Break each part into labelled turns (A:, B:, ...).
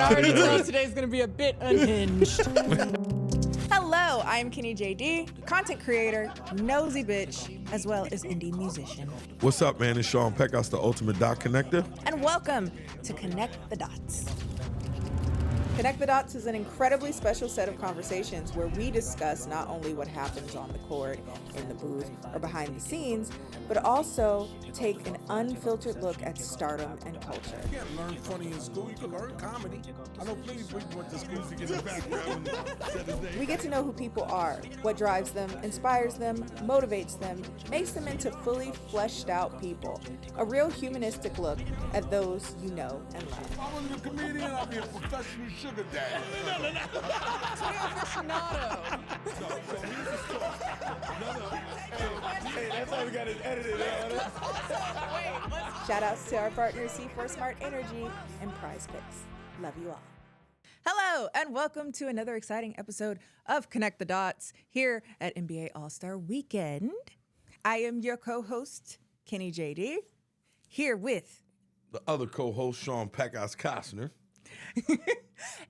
A: I already know today's going to be a bit unhinged. Hello, I'm Kennie JD, content creator, nosy bitch, as well as indie musician.
B: What's up, man? It's Sean Pecas, the ultimate dot connector.
A: And welcome to Connect the Dots. Connect the Dots is an incredibly special set of conversations where we discuss not only what happens on the court, in the booth, or behind the scenes, but also take an unfiltered look at stardom and culture.
C: You can't learn funny in school, you can learn comedy. I know plenty of people went to schools to get a background.
A: We get to know who people are, what drives them, inspires them, motivates them, makes them into fully fleshed out people. A real humanistic look at those you know and love.
C: If I wasn't a comedian, I'd be a professional sugar daddy.
A: Aficionado.
C: So here's the story. Hey, that's how we got it edited out.
A: Shoutouts to our partners C4 Smart Energy and PrizePicks. Love you all. Hello, and welcome to another exciting episode of Connect the Dots here at NBA All-Star Weekend. I am your co-host, Kennie JD, here with
B: The other co-host, Sean Pecas Costner.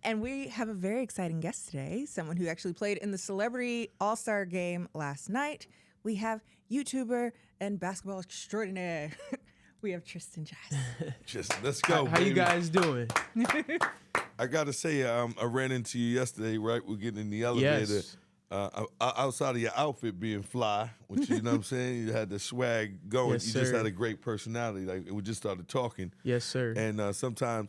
A: and we have a very exciting guest today, someone who actually played in the Celebrity All-Star Game last night. We have YouTuber and basketball extraordinaire. We have Tristan Jass.
B: Just let's go.
D: How you guys doing?
B: I gotta say, I ran into you yesterday. Right, we're getting in the elevator.
D: Yes.
B: Outside of your outfit being fly, which you know what I'm saying, you had the swag going.
D: Yes,
B: you just
D: sir.
B: had a great personality. Like we just started talking.
D: Yes, sir.
B: And sometimes,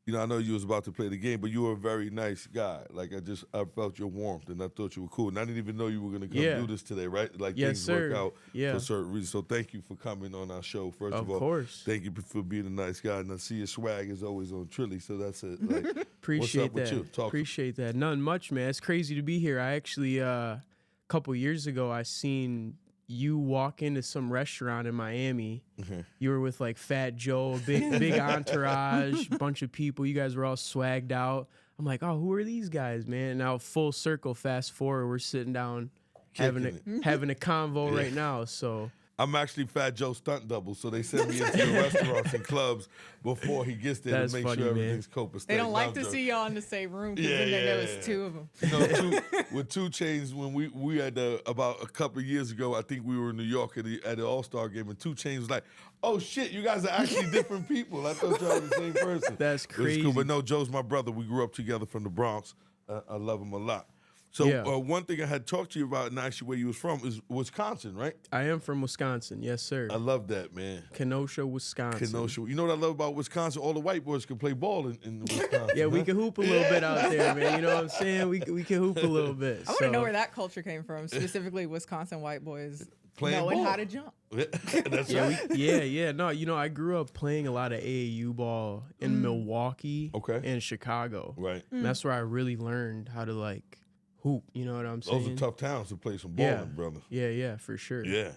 B: you know, I know you was about to play the game, but you were a very nice guy. Like I felt your warmth, and I thought you were cool. And I didn't even know you were gonna come do this today, right? Like
D: Yes,
B: things
D: sir.
B: work out
D: Yeah.
B: for certain reasons. So thank you for coming on our show. First of
D: Of
B: all,
D: course.
B: thank you for being a nice guy. And I see your swag is always on Trilly, so that's it. Like,
D: Appreciate
B: what's up
D: that.
B: with you? Talk.
D: Appreciate that. Nothing much, man. It's crazy to be here. I actually, a couple years ago, I seen you walk into some restaurant in Miami.
B: Mm-hmm.
D: You were with like Fat Joe, big entourage, bunch of people. You guys were all swagged out. I'm like, oh, who are these guys, man? Now full circle, fast forward, we're sitting down having a convo right now. So
B: I'm actually Fat Joe's stunt double, so they send me into the restaurants and clubs before he gets there
D: That's
B: to make
D: funny,
B: sure
D: man.
B: everything's copacetic.
A: They don't like to see y'all in the same room because then they know it's two of them.
B: You know, with 2 Chainz, when we had about a couple of years ago, I think we were in New York at the All-Star game, and 2 Chainz was like, "Oh shit, you guys are actually different people. I thought y'all were the same person."
D: That's
B: It was
D: crazy.
B: cool. But no, Joe's my brother. We grew up together from the Bronx. I love him a lot. So
D: Yeah.
B: one thing I had talked to you about, and actually where you was from, is Wisconsin, right?
D: I am from Wisconsin. Yes, sir.
B: I love that, man.
D: Kenosha, Wisconsin.
B: Kenosha. You know what I love about Wisconsin? All the white boys can play ball in Wisconsin.
D: Yeah, we can hoop a little bit out there, man. You know what I'm saying? We can hoop a little bit.
A: I want to know where that culture came from, specifically Wisconsin white boys
B: Playing
A: knowing
B: ball.
A: how to jump.
B: That's
D: Yeah,
B: right.
D: yeah. No, you know, I grew up playing a lot of AAU ball in Milwaukee
B: Okay.
D: and Chicago.
B: Right.
D: And that's where I really learned how to like hoop. You know what I'm saying?
B: Those are tough towns to play some ball
D: Yeah.
B: in, brother.
D: Yeah, for sure.
B: Yeah.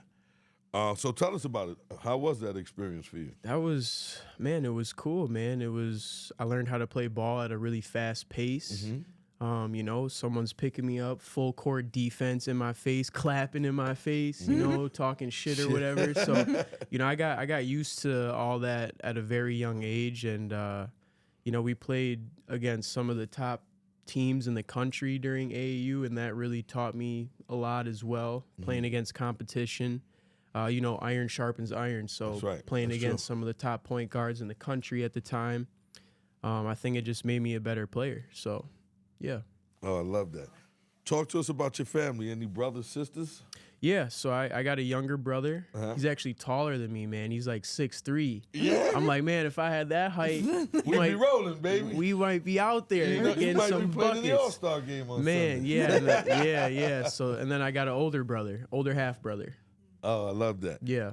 B: So tell us about it. How was that experience for you?
D: That was, man, it was cool, man. I learned how to play ball at a really fast pace. You know, someone's picking me up, full court defense in my face, clapping in my face, you know, talking shit or whatever. So, you know, I got used to all that at a very young age. And, you know, we played against some of the top teams in the country during AAU, and that really taught me a lot as well, playing against competition. You know, iron sharpens iron. So
B: That's right.
D: playing
B: That's
D: against
B: true.
D: some of the top point guards in the country at the time, I think it just made me a better player. So, yeah.
B: Oh, I love that. Talk to us about your family. Any brothers, sisters?
D: Yeah, so I got a younger brother. He's actually taller than me, man. He's like 6'3".
B: Yeah.
D: I'm like, man, if I had that height,
B: We be rolling, baby.
D: we might be out there
B: you
D: getting
B: might
D: some
B: be playing in the
D: buckets.
B: All-Star game on
D: Man,
B: Sunday.
D: yeah. So, and then I got an older half brother.
B: Oh, I love that.
D: Yeah.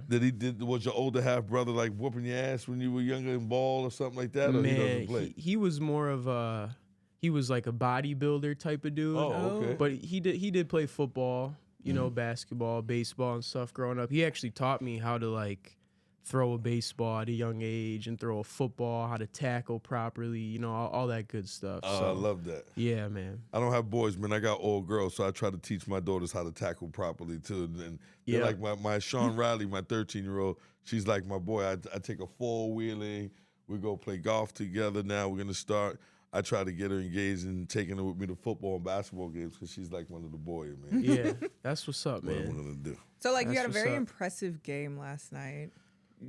B: Was your older half brother like whooping your ass when you were younger in ball or something like that? Or he doesn't
D: Man,
B: play?
D: he was more of he was like a bodybuilder type of dude.
B: Oh, okay.
D: But he did play football, you know, basketball, baseball and stuff growing up. He actually taught me how to like throw a baseball at a young age and throw a football, how to tackle properly, you know, all that good stuff.
B: Oh,
D: So,
B: I love that.
D: yeah, man.
B: I don't have boys, man. I got all girls, so I try to teach my daughters how to tackle properly too. And they're
D: Yeah.
B: like my Sean Riley, my 13-year-old. She's like my boy. I take her four-wheeling. We go play golf together now. We're gonna start. I try to get her engaged and taking her with me to football and basketball games because she's like one of the boys, man.
D: Yeah, that's what's up,
B: What I'm
D: man.
B: gonna do.
A: So like you
D: That's
A: had a
D: what's
A: very
D: up.
A: impressive game last night.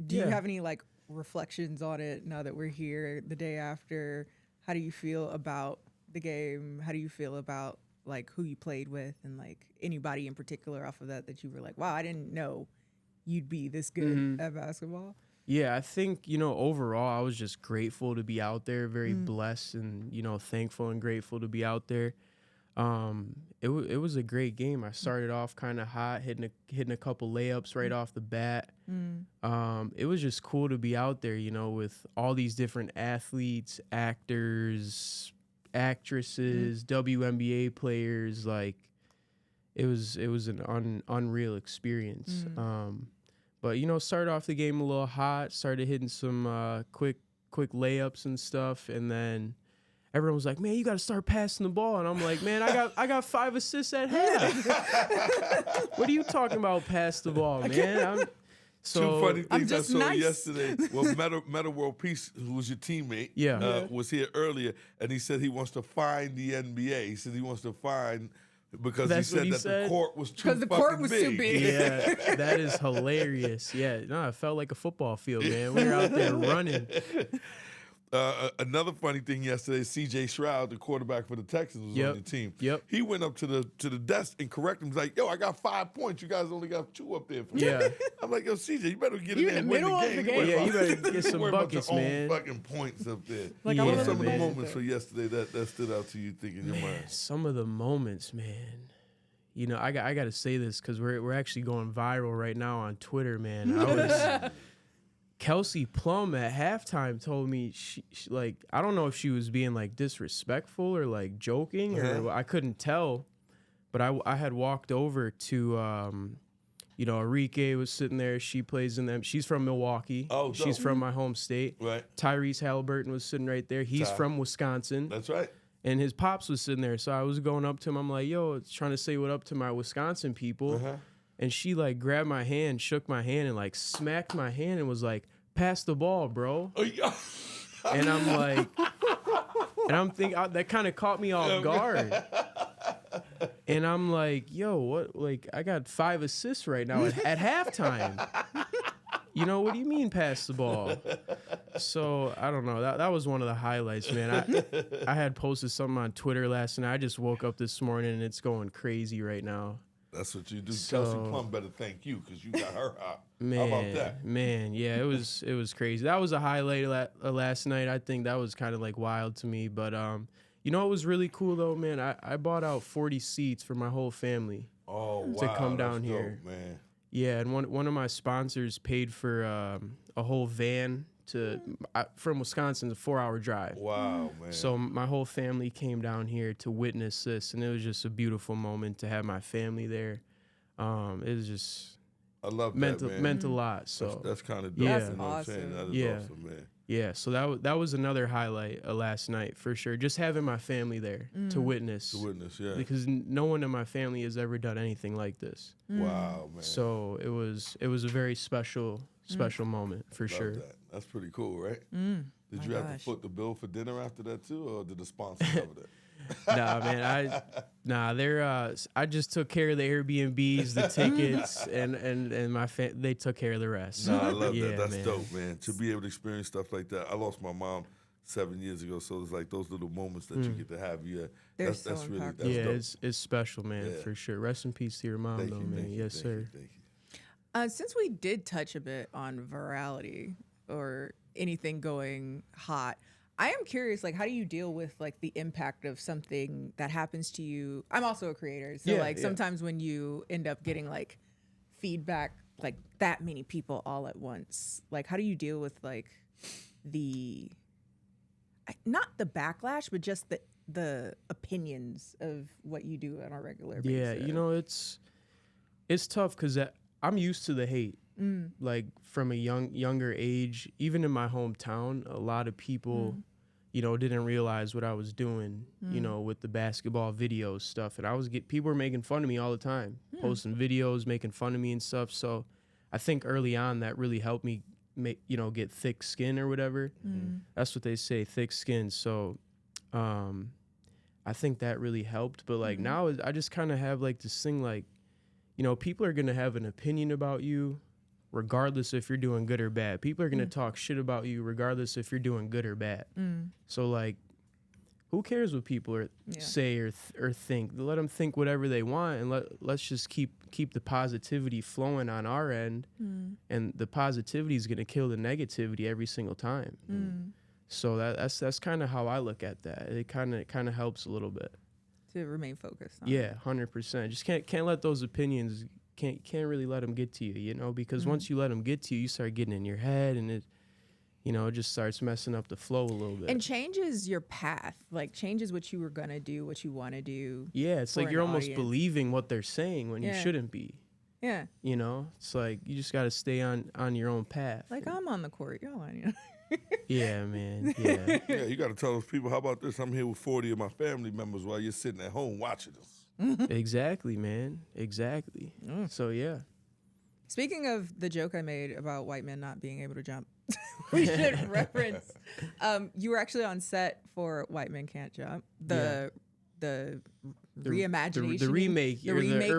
A: Do you
D: Yeah.
A: have any like reflections on it now that we're here the day after? How do you feel about the game? How do you feel about like who you played with and like anybody in particular off of that you were like, wow, I didn't know you'd be this good at basketball?
D: Yeah, I think, overall, I was just grateful to be out there, very blessed and, thankful and grateful to be out there. It was a great game. I started off kind of hot, hitting a couple layups right off the bat. It was just cool to be out there, with all these different athletes, actors, actresses, WNBA players. Like, it was an unreal experience. But, started off the game a little hot, started hitting some quick layups and stuff. And then everyone was like, man, you got to start passing the ball. And I'm like, man, I got 5 assists at half. What are you talking about, pass the ball, man?
B: Two funny things I
A: just
B: saw
A: nice.
B: yesterday. Well, Meta World Peace, who was your teammate, was here earlier, and he said he wants to find the NBA. He said he wants to find because
D: That's
B: he
D: what
B: said
D: he
B: that
D: said?
B: the court was too
A: Because the court was too big.
D: Yeah, that is hilarious. Yeah, no, it felt like a football field, man. We were out there running.
B: Another funny thing yesterday, C.J. Stroud, the quarterback for the Texans, was on the team.
D: Yep.
B: He went up to the desk and corrected him. He's like, yo, I got 5 points. You guys only got 2 up there for me.
D: Yeah.
B: I'm like, yo, C.J., you better get
A: You
B: in there
A: in
B: and
A: the
B: win
A: middle
B: the
A: of
B: game.
A: the game.
D: Yeah, you better get some
B: Worry about
D: buckets,
B: your own
D: man.
B: fucking points up there.
A: Like,
D: Yeah,
A: I
B: What
A: wanna
B: were some of the
A: imagine
B: moments
A: that.
B: for yesterday that stood out to you, thinking in your mind?
D: Some of the moments, man. I got to say this because we're actually going viral right now on Twitter, man. Kelsey Plum at halftime told me she like, I don't know if she was being like disrespectful or like joking or I couldn't tell, but I had walked over to Enrique was sitting there. She plays in them. She's from Milwaukee.
B: Oh,
D: she's
B: dope.
D: from my home state.
B: Right.
D: Tyrese Halliburton was sitting right there. He's
B: Ty.
D: from Wisconsin.
B: That's right.
D: And his pops was sitting there. So I was going up to him. I'm like, yo, trying to say what up to my Wisconsin people. And she like grabbed my hand, shook my hand, and like smacked my hand and was like, pass the ball, bro.
B: Oh, yeah.
D: And I'm like, and I'm thinking, that kind of caught me off guard. And I'm like, yo, what? Like, I got 5 assists right now at halftime. What do you mean pass the ball? So, I don't know. That was one of the highlights, man. I had posted something on Twitter last night. I just woke up this morning and it's going crazy right now.
B: That's what you do.
D: So-
B: Kelsey Plum better thank you because you got her out.
D: Man,
B: How about that?
D: Man, yeah, it was crazy. That was a highlight last night. I think that was kind of like wild to me. But it was really cool though, man. I bought out 40 seats for my whole family.
B: Oh, wow.
D: To come down
B: that's
D: here.
B: dope, man.
D: Yeah, and one of my sponsors paid for a whole van from Wisconsin, it's a 4-hour drive.
B: Wow, man.
D: So my whole family came down here to witness this, and it was just a beautiful moment to have my family there. It was just
B: I love
D: meant
B: that, man.
D: meant a lot. So
B: That's kind of dope.
D: Yeah.
B: You know what I'm saying? That is
D: Yeah.
B: awesome, man.
D: yeah, so that was another highlight of last night for sure. Just having my family there to witness,
B: To witness, yeah.
D: because no one in my family has ever done anything like this.
B: Wow, man.
D: So it was a very special moment for
B: Love
D: sure.
B: that. That's pretty cool, right? Did you have to foot the bill for dinner after that too, or did the sponsor cover that?
D: Nah, man, I just took care of the Airbnbs, the tickets, and my they took care of the rest.
B: Nah, I love
D: Yeah,
B: that. That's
D: man.
B: dope, man. To be able to experience stuff like that. I lost my mom 7 years ago, so it's like those little moments that you get to have. Yeah,
A: They're
B: that's
A: so
B: really
A: impactful.
B: that's
D: Yeah,
B: dope.
D: it's special, man,
B: Yeah.
D: for sure. Rest in peace to your mom,
B: Thank
D: though,
B: you,
D: man.
B: thank you,
D: Yes,
B: thank
D: sir.
B: you, thank you.
A: Since we did touch a bit on virality or anything going hot, I am curious, like, how do you deal with like the impact of something that happens to you? I'm also a creator, so
D: Yeah,
A: like
D: yeah.
A: sometimes when you end up getting like feedback, like that many people all at once, like how do you deal with like not the backlash, but just the opinions of what you do on a regular basis?
D: Yeah, it's tough because I'm used to the hate. Like from a younger age, even in my hometown, a lot of people, didn't realize what I was doing, with the basketball videos stuff. And people were making fun of me all the time, posting videos, making fun of me and stuff. So I think early on that really helped me get thick skin or whatever. That's what they say, thick skin. So I think that really helped. But like now I just kind of have like this thing like, you know, people are going to have an opinion about you regardless if you're doing good or bad. People are going to talk shit about you regardless if you're doing good or bad. So like, who cares what people say or think? Let them think whatever they want, and let's just keep the positivity flowing on our end, and the positivity is going to kill the negativity every single time. So that's kind of how I look at that. It kind of helps a little bit
A: to remain focused.
D: 100%. Just can't let those opinions can't really let them get to you, you know, because once you let them get to you, you start getting in your head, and it just starts messing up the flow a little bit.
A: And changes your path, like changes what you were going to do, what you want to do.
D: Yeah, it's like you're almost believing what they're saying when you shouldn't be.
A: Yeah.
D: You know, it's like you just got to stay on your own path.
A: Like, I'm on the court, y'all on, you know.
D: Yeah, man. Yeah.
B: Yeah, you got to tell those people, how about this? I'm here with 40 of my family members while you're sitting at home watching us.
D: Exactly, man. Exactly. So, yeah.
A: Speaking of the joke I made about white men not being able to jump, we should reference. You were actually on set for White Men Can't Jump, the reimagination,
D: the remake.
A: The remake.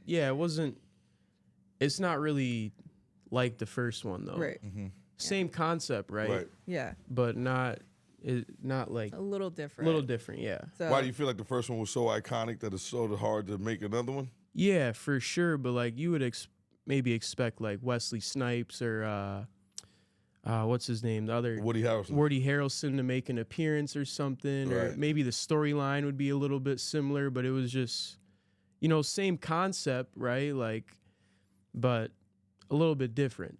D: It wasn't. It's not really like the first one though.
A: Right.
D: Same concept, right?
B: Right.
A: Yeah.
D: But not like
A: a little different.
D: A little different, yeah.
A: So,
B: Why do you feel like the first one was so iconic that it's so hard to make another one?
D: Yeah, for sure. But like you would maybe expect like Wesley Snipes or what's his name? The other
B: Woody
D: Harrelson to make an appearance or something, or
B: Right.
D: maybe the storyline would be a little bit similar, but it was just, same concept, right? Like, but a little bit different.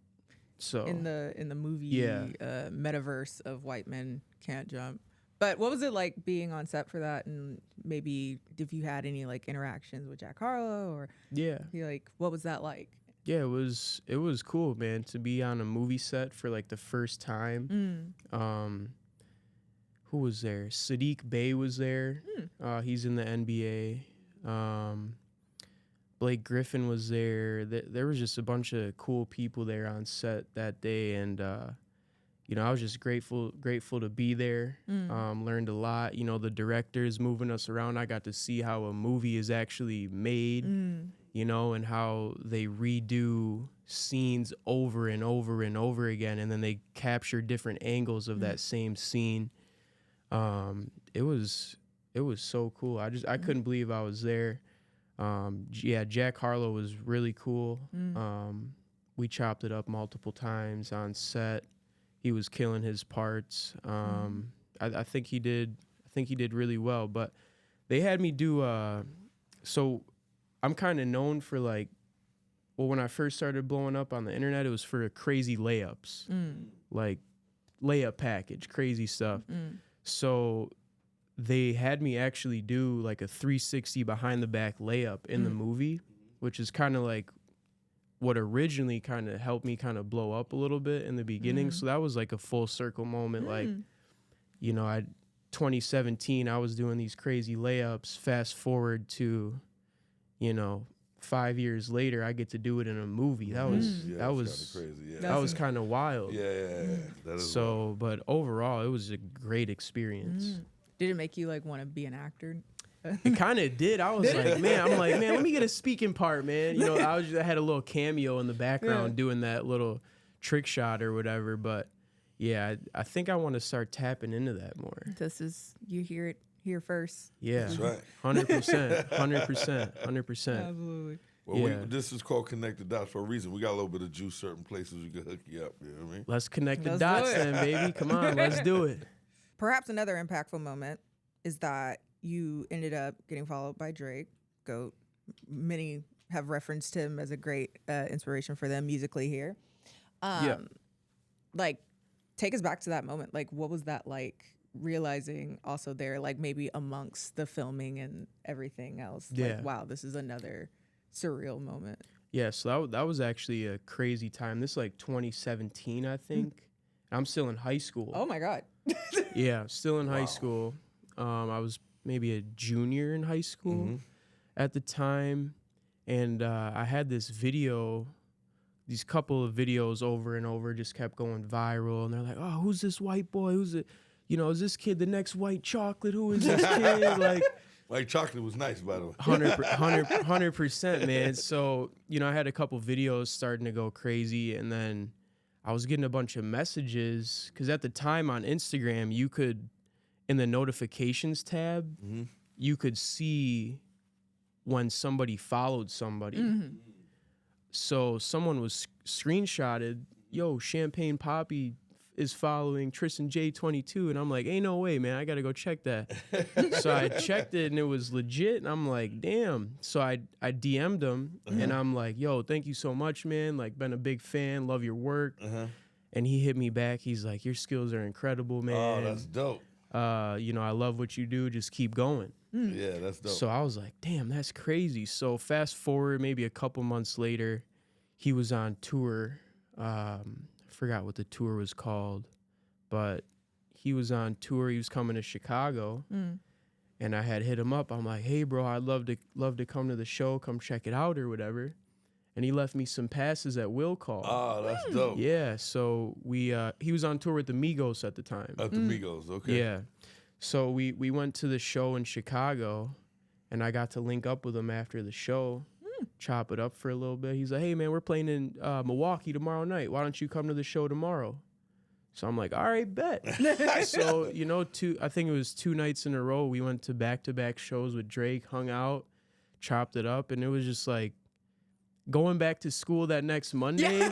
D: So
A: in the movie metaverse of White Men Can't Jump. But what was it like being on set for that, and maybe if you had any like interactions with Jack Harlow or what was that like?
D: Yeah, it was cool, man, to be on a movie set for like the first time. Who was there? Sadiq Bey was there. He's in the NBA. Blake Griffin was there. There was just a bunch of cool people there on set that day, and I was just grateful to be there. Learned a lot. The directors moving us around. I got to see how a movie is actually made, and how they redo scenes over and over and over again, and then they capture different angles of that same scene. It was so cool. I couldn't believe I was there. Jack Harlow was really cool. We chopped it up multiple times on set. He was killing his parts. I think he did really well. But they had me do. So I'm kind of known for when I first started blowing up on the internet, it was for crazy layups, like layup package, crazy stuff. So they had me actually do like a 360 behind the back layup in the movie, which is kind of like what originally kind of helped me kind of blow up a little bit in the beginning. So that was like a full circle moment. Like, 2017, I was doing these crazy layups. Fast forward to, 5 years later, I get to do it in a movie. That was
B: crazy. Yeah.
D: That was kind of wild.
B: Yeah. That is
D: So,
B: wild.
D: but overall, it was a great experience.
A: Did it make you want to be an actor?
D: It kind of did. I was like, man, let me get a speaking part, man. I had a little cameo in the background doing that little trick shot or whatever. But yeah, I think I want to start tapping into that more.
A: You hear it here first.
D: Yeah,
B: That's right.
D: 100%.
A: Absolutely.
B: Well, this is called Connect the Dots for a reason. We got a little bit of juice, certain places we could hook you up. You know what I mean?
D: Let's connect the
A: Let's
D: dots
A: do it.
D: then, baby. Come on, let's do it.
A: Perhaps another impactful moment is that you ended up getting followed by Drake, GOAT. Many have referenced him as a great inspiration for them musically here. Take us back to that moment. Like, what was that like, realizing also there, like maybe amongst the filming and everything else?
D: Yeah.
A: Like, wow, this is another surreal moment.
D: Yeah, so that was actually a crazy time. This is like 2017, I think. I'm still in high school.
A: Oh, my God.
D: Yeah, still in high school. I was maybe a junior in high school at the time. And I had this video, these couple of videos over and over just kept going viral. And they're like, oh, who's this white boy? Who's it? you know, is this kid the next White Chocolate? Who is this kid? Like,
B: White Chocolate was nice, by the way.
D: 100%, man. So, you know, I had a couple videos starting to go crazy, and then I was getting a bunch of messages because at the time on Instagram, you could, in the notifications tab, you could see when somebody followed somebody. So someone was screenshotted, yo, Champagne Poppy is following Tristan J 22, and I'm like, ain't no way, man, I gotta go check that. So I checked it and it was legit, and I'm like, damn. So I DM'd him and I'm like, yo, thank you so much, man, like, been a big fan, love your work. And he hit me back, he's like, your skills are incredible, man.
B: Oh, that's dope.
D: You know, I love what you do, just keep going.
B: Yeah, that's dope.
D: So I was like, damn, that's crazy. So fast forward maybe a couple months later, he was on tour. Forgot what the tour was called, but he was on tour. He was coming to Chicago, and I had hit him up. I'm like, hey, bro, I'd love to come to the show, come check it out or whatever. And he left me some passes at Will Call.
B: Oh, that's dope.
D: Yeah, so he was on tour with the Migos at the time.
B: At the Migos, okay.
D: Yeah. So we went to the show in Chicago, and I got to link up with him after the show, chop it up for a little bit. He's like, hey, man, we're playing in Milwaukee tomorrow night. Why don't you come to the show tomorrow? So I'm like, all right, bet. So, you know, I think it was 2 nights in a row. We went to back-to-back shows with Drake, hung out, chopped it up, and it was just like going back to school that next Monday.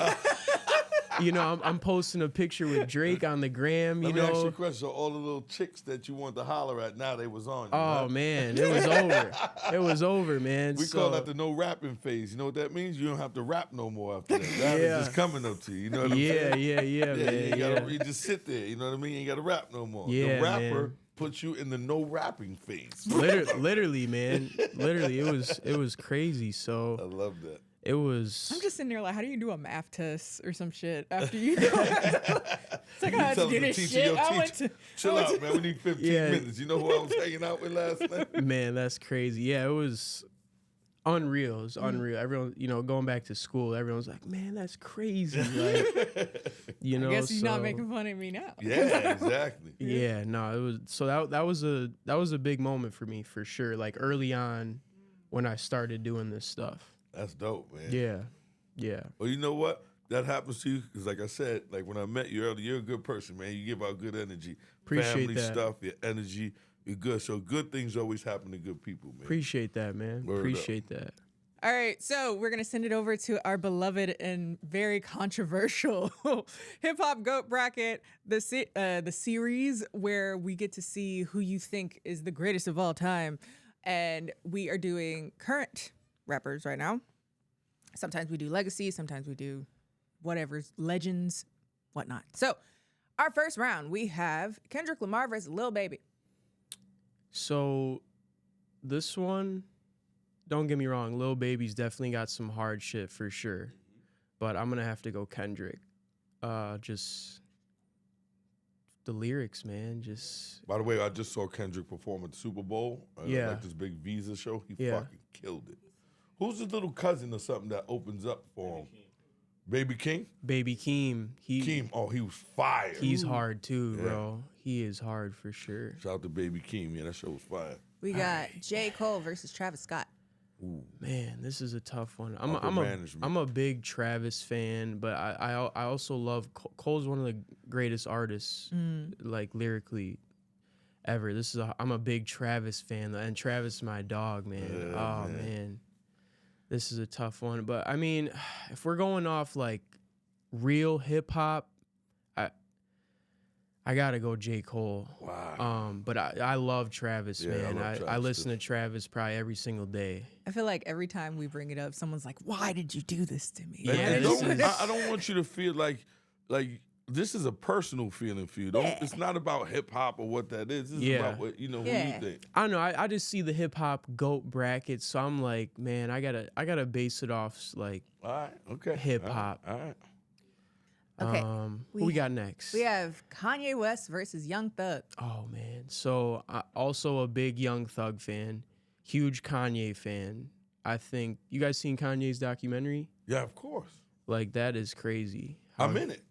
D: You know, I'm posting a picture with Drake on the gram, you
B: Let me ask you
D: know.
B: a question. So all the little chicks that you wanted to holler at, now they was on you,
D: Oh,
B: right?
D: man, it was over. It was over, man.
B: We call that the no rapping phase. You know what that means? You don't have to rap no more after that. That is just coming up to you. You know what I'm saying?
D: Yeah, man.
B: You just sit there. You know what I mean? You ain't got to rap no more.
D: Yeah,
B: the rapper
D: man.
B: puts you in the no rapping phase.
D: Literally, man. Literally, it was crazy.
B: I
D: So
B: love that.
D: it was.
A: I'm just sitting there like, how do you do a math test or some shit after you? It's like, I had to
B: Tell
A: do
B: the
A: this
B: teacher,
A: shit.
B: yo,
A: I went
B: teacher,
A: to.
B: chill out, man. We need 15
D: Yeah.
B: minutes. You know who I was hanging out with last night?
D: Man, that's crazy. Yeah, it was unreal. It was unreal. Everyone, you know, going back to school, everyone was like, man, that's crazy. Like, you know,
A: I guess he's not
D: so-
A: making fun of me now.
B: Yeah, exactly.
D: Yeah, no, it was so that was a big moment for me for sure. Like early on when I started doing this stuff.
B: That's dope, man.
D: Yeah.
B: Well, you know what? That happens to you because, like I said, like when I met you earlier, you're a good person, man. You give out good energy.
D: Appreciate
B: Family
D: that.
B: stuff, your energy, you're good. So good things always happen to good people, man.
D: Appreciate that, man.
B: Word up.
D: Appreciate that.
A: All right, so we're gonna send it over to our beloved and very controversial hip hop goat bracket, the series where we get to see who you think is the greatest of all time, and we are doing current rappers right now. Sometimes we do legacy, sometimes we do whatever's legends, whatnot. So our first round, we have Kendrick Lamar versus Lil Baby.
D: So this one, don't get me wrong, Lil Baby's definitely got some hard shit for sure. But I'm gonna have to go Kendrick. Just the lyrics, man. Just
B: By the way, I just saw Kendrick perform at the Super Bowl.
D: Yeah.
B: Like this big Visa show. He
D: Yeah.
B: fucking killed it. Who's his little cousin or something that opens up for him? Baby King?
D: Baby Keem.
B: Keem. Oh, he was fire.
D: He's hard too,
B: Yeah.
D: bro. He is hard for sure.
B: Shout out to Baby Keem. Yeah, that show was fire.
A: We got J. Cole versus Travis Scott.
D: Man, this is a tough one.
B: Upper management.
D: I'm a big Travis fan, but I also love Cole's one of the greatest artists, like lyrically, ever. I'm a big Travis fan, and Travis my dog, man.
B: Yeah,
D: man, this is a tough one. But I mean, if we're going off like real hip hop, I gotta go J. Cole.
B: Wow.
D: But I love Travis,
B: Yeah, I
D: man.
B: love
D: I
B: Travis,
D: listen
B: too.
D: to Travis probably every single day.
A: I feel like every time we bring it up, someone's like, "Why did you do this to me?"
D: Yeah,
B: And
D: this
B: don't-
D: is-
B: I don't want you to feel like this is a personal feeling for you. It's not about hip hop or what that is. This is about what who
A: Yeah.
B: you think.
D: I don't know. I just see the hip hop GOAT bracket, so I'm like, man, I gotta base it off like
B: All right. Okay.
D: hip hop.
B: All right.
A: Okay.
D: Who we got next?
A: We have Kanye West versus Young Thug.
D: Oh man. So also a big Young Thug fan, huge Kanye fan. I think you guys seen Kanye's documentary?
B: Yeah, of course.
D: Like that is crazy.
B: I'm in it.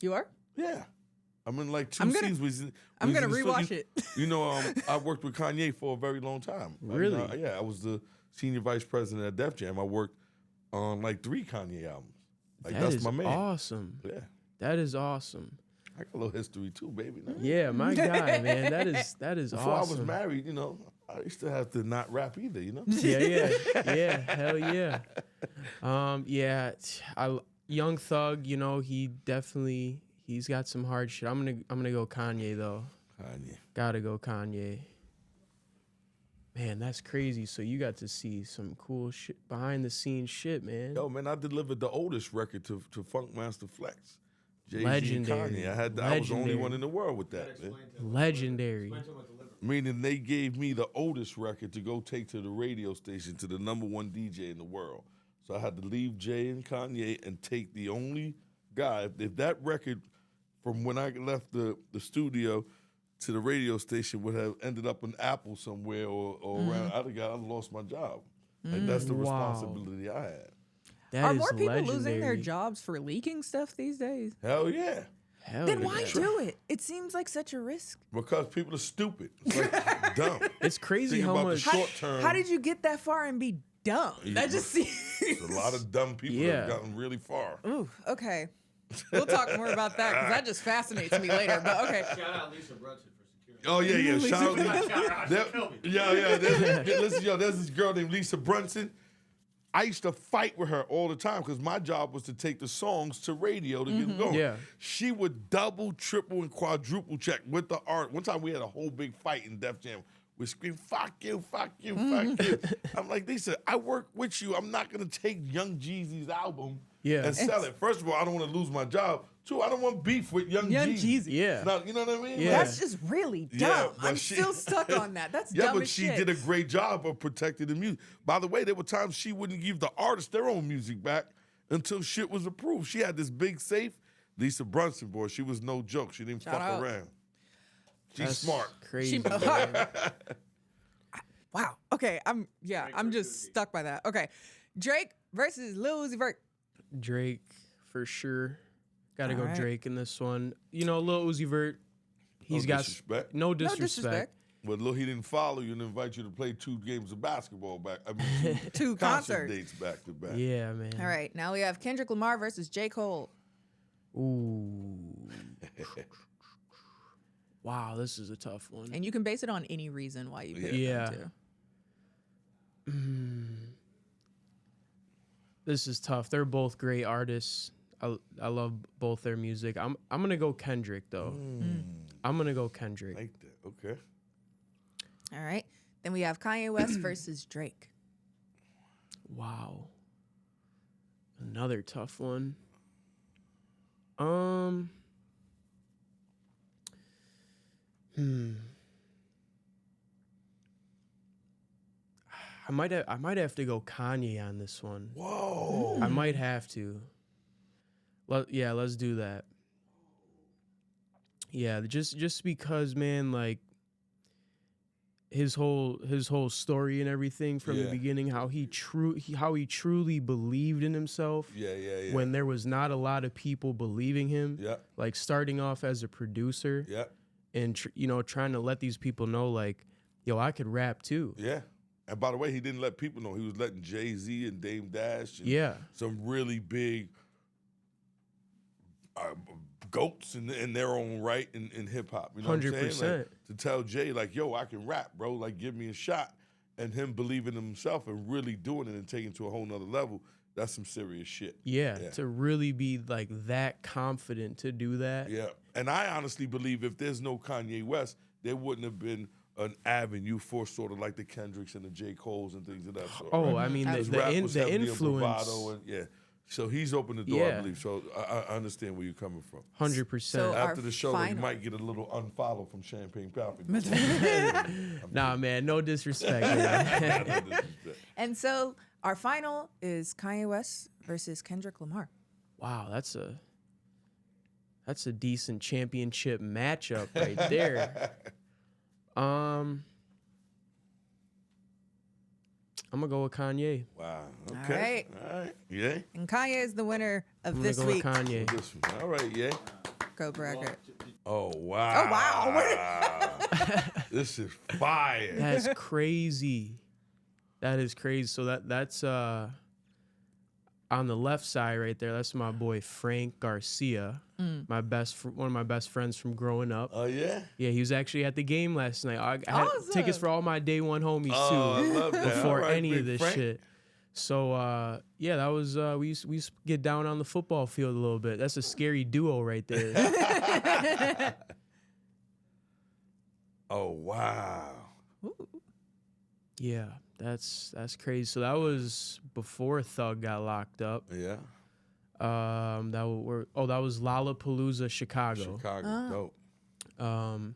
A: You are?
B: Yeah. I'm in like 2
A: I'm gonna-
B: seasons.
A: I'm gonna rewatch it.
B: You know, I worked with Kanye for a very long time.
D: Really?
B: Yeah, I was the senior vice president at Def Jam. I worked on like 3 Kanye albums. Like
D: That
B: that's
D: is
B: my man.
D: awesome.
B: Yeah,
D: That is awesome.
B: I got a little history too, baby. Now.
D: Yeah, my guy, man. That is
B: Before
D: awesome.
B: I was married, you know, I used to have to not rap either. You know.
D: Yeah, hell yeah. Young Thug, you know, he's got some hard shit. I'm gonna go Kanye though.
B: Kanye.
D: Gotta go Kanye. Man, that's crazy. So you got to see some cool shit, behind the scenes shit, man.
B: Yo, man, I delivered the oldest record to Funkmaster Flex. Jay-Z and
D: Legendary.
B: Kanye. I was the only one in the world with that, man.
D: Legendary.
B: Meaning they gave me the oldest record to go take to the radio station, to the #1 DJ in the world. So I had to leave Jay and Kanye and take the only guy. If that record from when I left the studio to the radio station would have ended up in Apple somewhere or around, I'd lost my job. Like that's the
D: Wow.
B: responsibility I had.
D: That
A: Are
D: is
A: more people losing their
D: legendary.
A: jobs for leaking stuff these days?
B: Hell yeah.
D: Hell
A: Then
D: yeah.
A: why do it? It seems like such a risk.
B: Because people are stupid. It's like dumb.
D: It's crazy
B: Think
D: how
B: about the
D: much.
B: short term.
A: How did you get that far and be dumb? That just seems.
B: There's a lot of dumb people that
D: Yeah.
B: have gotten really far.
A: Ooh, okay. We'll talk more about that because that just fascinates me later. But okay.
E: Shout out Lisa Brunson for security.
B: Oh yeah. Shout out.
E: Shout out to Kobe.
B: Listen, there's this girl named Lisa Brunson. I used to fight with her all the time because my job was to take the songs to radio to get them going.
D: Yeah.
B: She would double, triple, and quadruple check with the art. One time we had a whole big fight in Def Jam. We screamed, fuck you, fuck you, fuck you. I'm like, Lisa, I work with you. I'm not going to take Young Jeezy's album and sell it. First of all, I don't want to lose my job. Two, I don't want beef with Young Jeezy.
D: Yeah.
B: Now, you know what I mean?
D: Yeah.
A: That's just really dumb.
B: Yeah, but
A: I'm
B: she-
A: still stuck on that. That's
B: Yeah,
A: dumb
B: but
A: as
B: she
A: shit.
B: did a great job of protecting the music. By the way, there were times she wouldn't give the artists their own music back until shit was approved. She had this big safe. Lisa Brunson, boy, she was no joke. She didn't fuck
A: out.
B: around. She's
D: That's
B: smart.
D: Crazy.
A: Wow. Okay. I'm just stuck by that. Okay. Drake versus Lil Uzi Vert.
D: Drake for sure. Got to go
A: Alright.
D: Drake in this one. You know, Lil Uzi Vert. He's
B: No
D: got
B: disrespect.
D: no
A: No
D: disrespect.
A: disrespect.
B: But look, he didn't follow you and invite you to play 2 games of basketball back. I mean,
A: 2
B: concert
A: concerts.
B: dates back to back.
D: Yeah, man.
A: All right. Now we have Kendrick Lamar versus J. Cole.
D: Ooh. Wow, this is a tough one.
A: And you can base it on any reason why you picked
D: Yeah.
A: them too.
D: This is tough. They're both great artists. I love both their music. I'm gonna go Kendrick though. I'm gonna go Kendrick.
B: Like that. Okay.
A: All right. Then we have Kanye West versus Drake.
D: Wow. Another tough one. I might have to go Kanye on this one.
B: Whoa.
D: I might have to. Let's do that. Yeah, just because, man, like his whole story and everything from the
B: Yeah.
D: beginning, how he truly believed in himself.
B: Yeah.
D: When there was not a lot of people believing him.
B: Yeah.
D: Like starting off as a producer.
B: Yeah.
D: And trying to let these people know, like, yo, I could rap too.
B: Yeah. And by the way, he didn't let people know. He was letting Jay-Z and Dame Dash and
D: Yeah.
B: some really big goats in their own right in hip-hop. You know what I'm saying?
D: 100%.
B: Like, to tell Jay, like, yo, I can rap, bro. Like, give me a shot. And him believing in himself and really doing it and taking it to a whole nother level, that's some serious shit.
D: Yeah, to really be like that confident to do that.
B: Yeah. And I honestly believe if there's no Kanye West, there wouldn't have been an avenue for sort of like the Kendricks and the J. Coles and things of that sort.
D: Oh,
B: right?
D: I mean,
B: His rap was
D: the
B: heavily in
D: influence,
B: bravado and, yeah. So he's opened the door, I
D: Yeah.
B: believe. So I understand where you're coming from.
D: 100%.
A: So-
B: After
A: Our
B: the show,
A: final-
B: you might get a little unfollow from Champagne Pappy.
D: Nah, man, no disrespect. man.
B: No disrespect.
A: And so our final is Kanye West versus Kendrick Lamar.
D: Wow, that's a decent championship matchup right there. I'm gonna go with Kanye.
B: Wow. Okay. All right. Yeah.
A: And Kanye is the winner of
D: I'm
A: this
D: gonna go
A: week.
D: with Kanye.
B: This one. All right. Yeah.
A: Go bracket.
B: Oh, wow.
A: Oh, wow.
B: This is fire.
D: That's crazy. That is crazy. So that's on the left side right there. That's my boy Frank Garcia, one of my best friends from growing up.
B: Oh, yeah?
D: Yeah, he was actually at the game last night. I had
A: Awesome.
D: tickets for all my day one homies too.
B: I love that.
D: Before
B: All right,
D: any of
B: Big
D: this
B: Frank.
D: shit. So yeah, that was we used to get down on the football field a little bit. That's a scary duo right there.
B: Oh, wow.
D: Yeah, that's crazy. So that was before Thug got locked up.
B: Yeah.
D: That was Lollapalooza, Chicago.
B: Chicago, dope.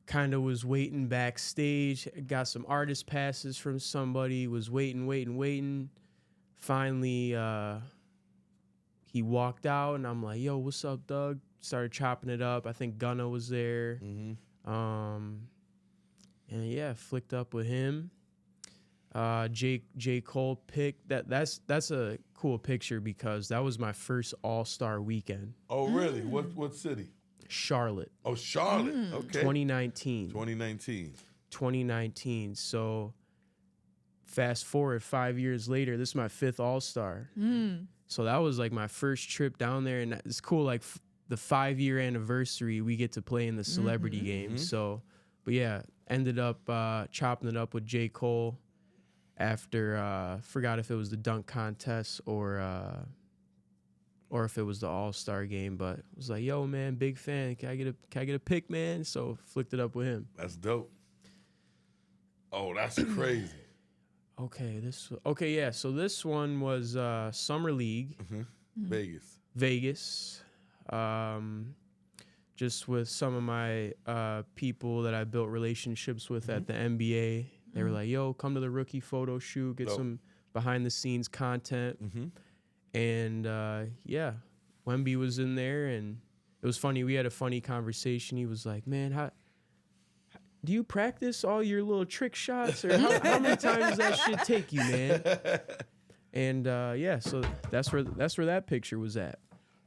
D: Kind of was waiting backstage, got some artist passes from somebody, was waiting. Finally, he walked out, and I'm like, yo, what's up, Doug? Started chopping it up. I think Gunna was there. And yeah, flicked up with him. J. Cole picked that's a cool picture because that was my first All-Star weekend.
B: Oh, really? What city?
D: Charlotte.
B: Oh, Charlotte. Okay.
D: 2019.
B: 2019.
D: So fast forward 5 years later, this is my fifth All-Star. So that was like my first trip down there, and it's cool. Like the 5-year anniversary, we get to play in the celebrity game. So, but yeah, ended up chopping it up with J. Cole after forgot if it was the dunk contest or if it was the All-Star game, but it was like, yo, man, big fan. Can I get a pick, man? So flicked it up with him.
B: That's dope. Oh, that's crazy.
D: Yeah. So this one was Summer League,
B: Vegas.
D: Just with some of my people that I built relationships with at the NBA. They were like, yo, come to the rookie photo shoot, get some behind-the-scenes content. And yeah, Wemby was in there, and it was funny. We had a funny conversation. He was like, man, how do you practice all your little trick shots? Or how many times does that shit take you, man? And yeah, so that's where that picture was at.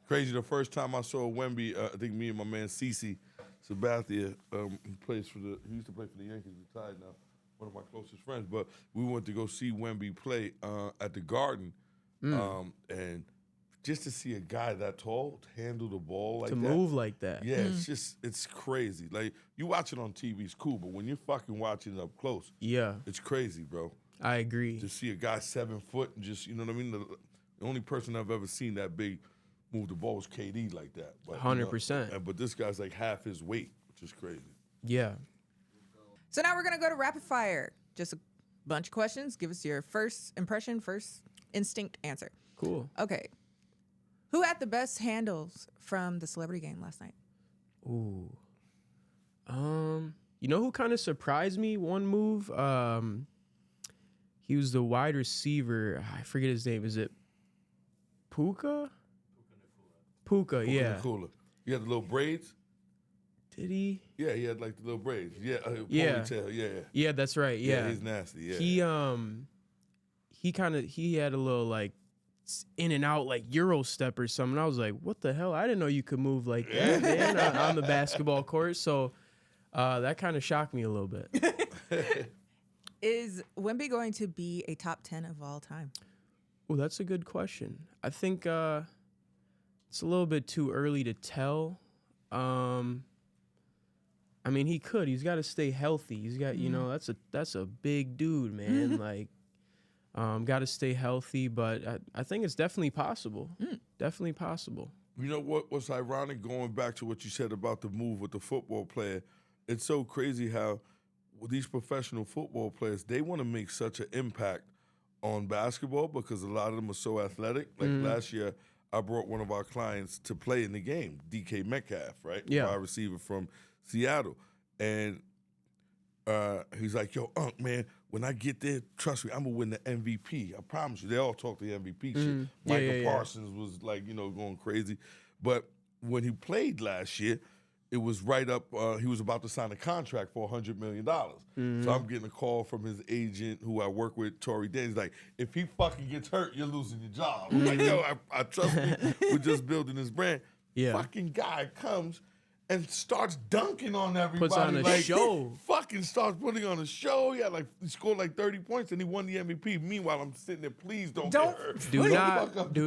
B: Crazy. The first time I saw Wemby, I think me and my man Cece Sabathia, he used to play for the Yankees, retired now, one of my closest friends. But we went to go see Wemby play at the Garden, and just to see a guy that tall handle the ball like
D: to
B: that.
D: move like that.
B: Yeah, it's crazy. Like, you watch it on TV, it's cool, but when you're fucking watching it up close,
D: Yeah,
B: it's crazy, bro.
D: I agree.
B: To see a guy 7 foot and just, you know what I mean? The only person I've ever seen that big move the ball was KD like that.
D: 100%.
B: But this guy's like half his weight, which is crazy.
D: Yeah.
A: So now we're going to go to rapid fire. Just a bunch of questions. Give us your first impression, first instinct answer.
D: Cool.
A: Okay. Who had the best handles from the celebrity game last night?
D: Ooh. You know who kind of surprised me? One move. He was the wide receiver. I forget his name. Is it Puka? Puka, yeah.
B: Cooler. He had the little braids.
D: Did he?
B: Yeah, he had like the little braids. Yeah,
D: Yeah.
B: ponytail. Yeah.
D: Yeah, that's right. Yeah.
B: He's nasty. Yeah.
D: He had a little like in and out like Euro step or something. I was like, what the hell? I didn't know you could move like that, man, on the basketball court. So that kind of shocked me a little bit.
A: Is Wemby going to be a top 10 of all time?
D: Oh, that's a good question. I think it's a little bit too early to tell. I mean, he could. He's got to stay healthy. He's got, you know, that's a big dude, man. Like, got to stay healthy. But I think it's definitely possible. Definitely possible.
B: You know what's ironic, going back to what you said about the move with the football player, it's so crazy how these professional football players, they want to make such an impact on basketball because a lot of them are so athletic. Like last year, I brought one of our clients to play in the game, DK Metcalf, right?
D: Yeah.
B: Our receiver from Seattle. And he's like, yo, Unc, man, when I get there, trust me, I'm going to win the MVP. I promise you. They all talk the MVP shit. Michael Parsons was like, you know, going crazy. But when he played last year, it was right up, he was about to sign a contract for $100 million. So I'm getting a call from his agent who I work with, Tory Dan's like, if he fucking gets hurt, you're losing your job. I'm like, yo, I trust me. We're just building this brand.
D: Yeah.
B: Fucking guy comes and starts dunking on everybody.
D: Puts on a
B: like,
D: show.
B: Fucking starts putting on a show. He scored like 30 points and he won the MVP. Meanwhile, I'm sitting there, please don't get hurt.
D: Do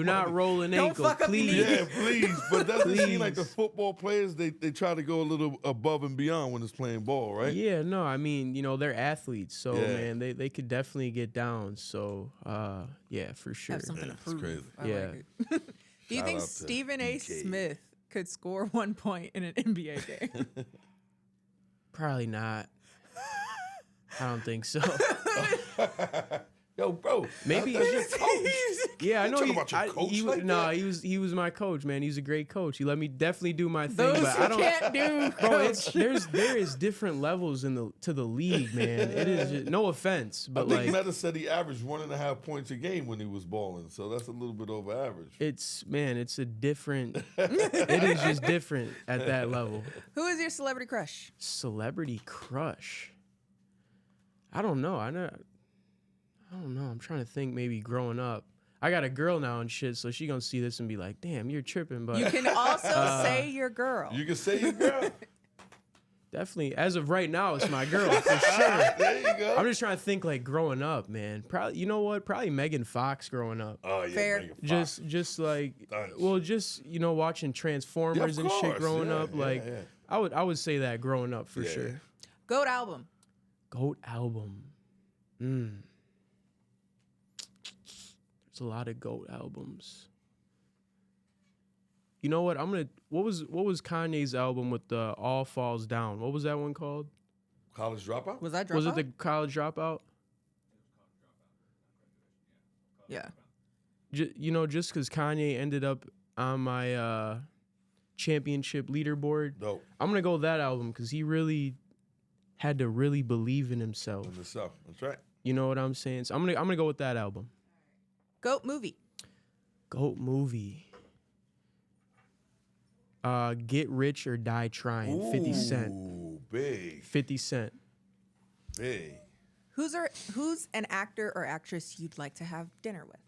D: not roll an
A: Don't
D: ankle,
A: fuck up your
D: please.
A: knee.
B: Yeah, please. But doesn't it seem like the
D: Please.
B: football players, they try to go a little above and beyond when it's playing ball, right?
D: Yeah, no, I mean, they're athletes, so
B: Yeah.
D: man, they could definitely get down. So, yeah, for sure.
A: Have something to
B: it's
A: prove.
B: crazy.
A: I
D: Yeah.
A: like it. Do you
B: Shout
A: think
B: out to
A: Stephen A.
B: DK.
A: Smith could score 1 point in an NBA game?
D: Probably not. I don't think so.
B: Yo, bro.
D: Maybe-
B: that's your coach.
D: Yeah, I know.
B: talking about your coach like that?
D: He was my coach, man. He's a great coach. He let me definitely do my thing,
A: Those
D: but
A: who
D: I don't.
A: can't do,
D: Bro,
A: coach.
D: there is different levels to the league, man. It is just, no offense,
B: I
D: but
B: think
D: like
B: Meta said he averaged 1.5 points a game when he was balling, so that's a little bit over average.
D: it's a different. It is just different at that level.
A: Who is your celebrity crush?
D: Celebrity crush. I don't know. I don't know. I'm trying to think. Maybe growing up, I got a girl now and shit, so she gonna see this and be like, "Damn, you're tripping." But
A: You can also say your girl.
B: You can say your girl.
D: definitely, as of right now, it's my girl for sure.
B: There you go.
D: I'm just trying to think like growing up, man. Probably, you know what? Probably Megan Fox growing up.
B: Oh yeah,
A: Fair.
B: Megan Fox.
D: Just like,
B: Thanks.
D: well, just watching Transformers
B: Yeah,
D: and
B: of
D: shit
B: course.
D: growing
B: Yeah,
D: up.
B: yeah,
D: Like,
B: yeah.
D: I would say that growing up for
B: Yeah.
D: sure.
A: GOAT album.
D: GOAT album. There's a lot of GOAT albums. You know what? What was Kanye's album with the All Falls Down? What was that one called?
B: College dropout.
A: Was that Dropout?
D: Was it the College Dropout?
A: Yeah.
D: Just because Kanye ended up on my championship leaderboard,
B: Dope.
D: I'm gonna go with that album because he really had to really believe in himself.
B: In the South. That's right.
D: You know what I'm saying? So I'm gonna go with that album.
A: GOAT movie.
D: GOAT movie. Get Rich or Die Trying. 50 Cent.
B: Ooh, big,
D: 50 Cent.
B: big.
A: Who's an actor or actress you'd like to have dinner with?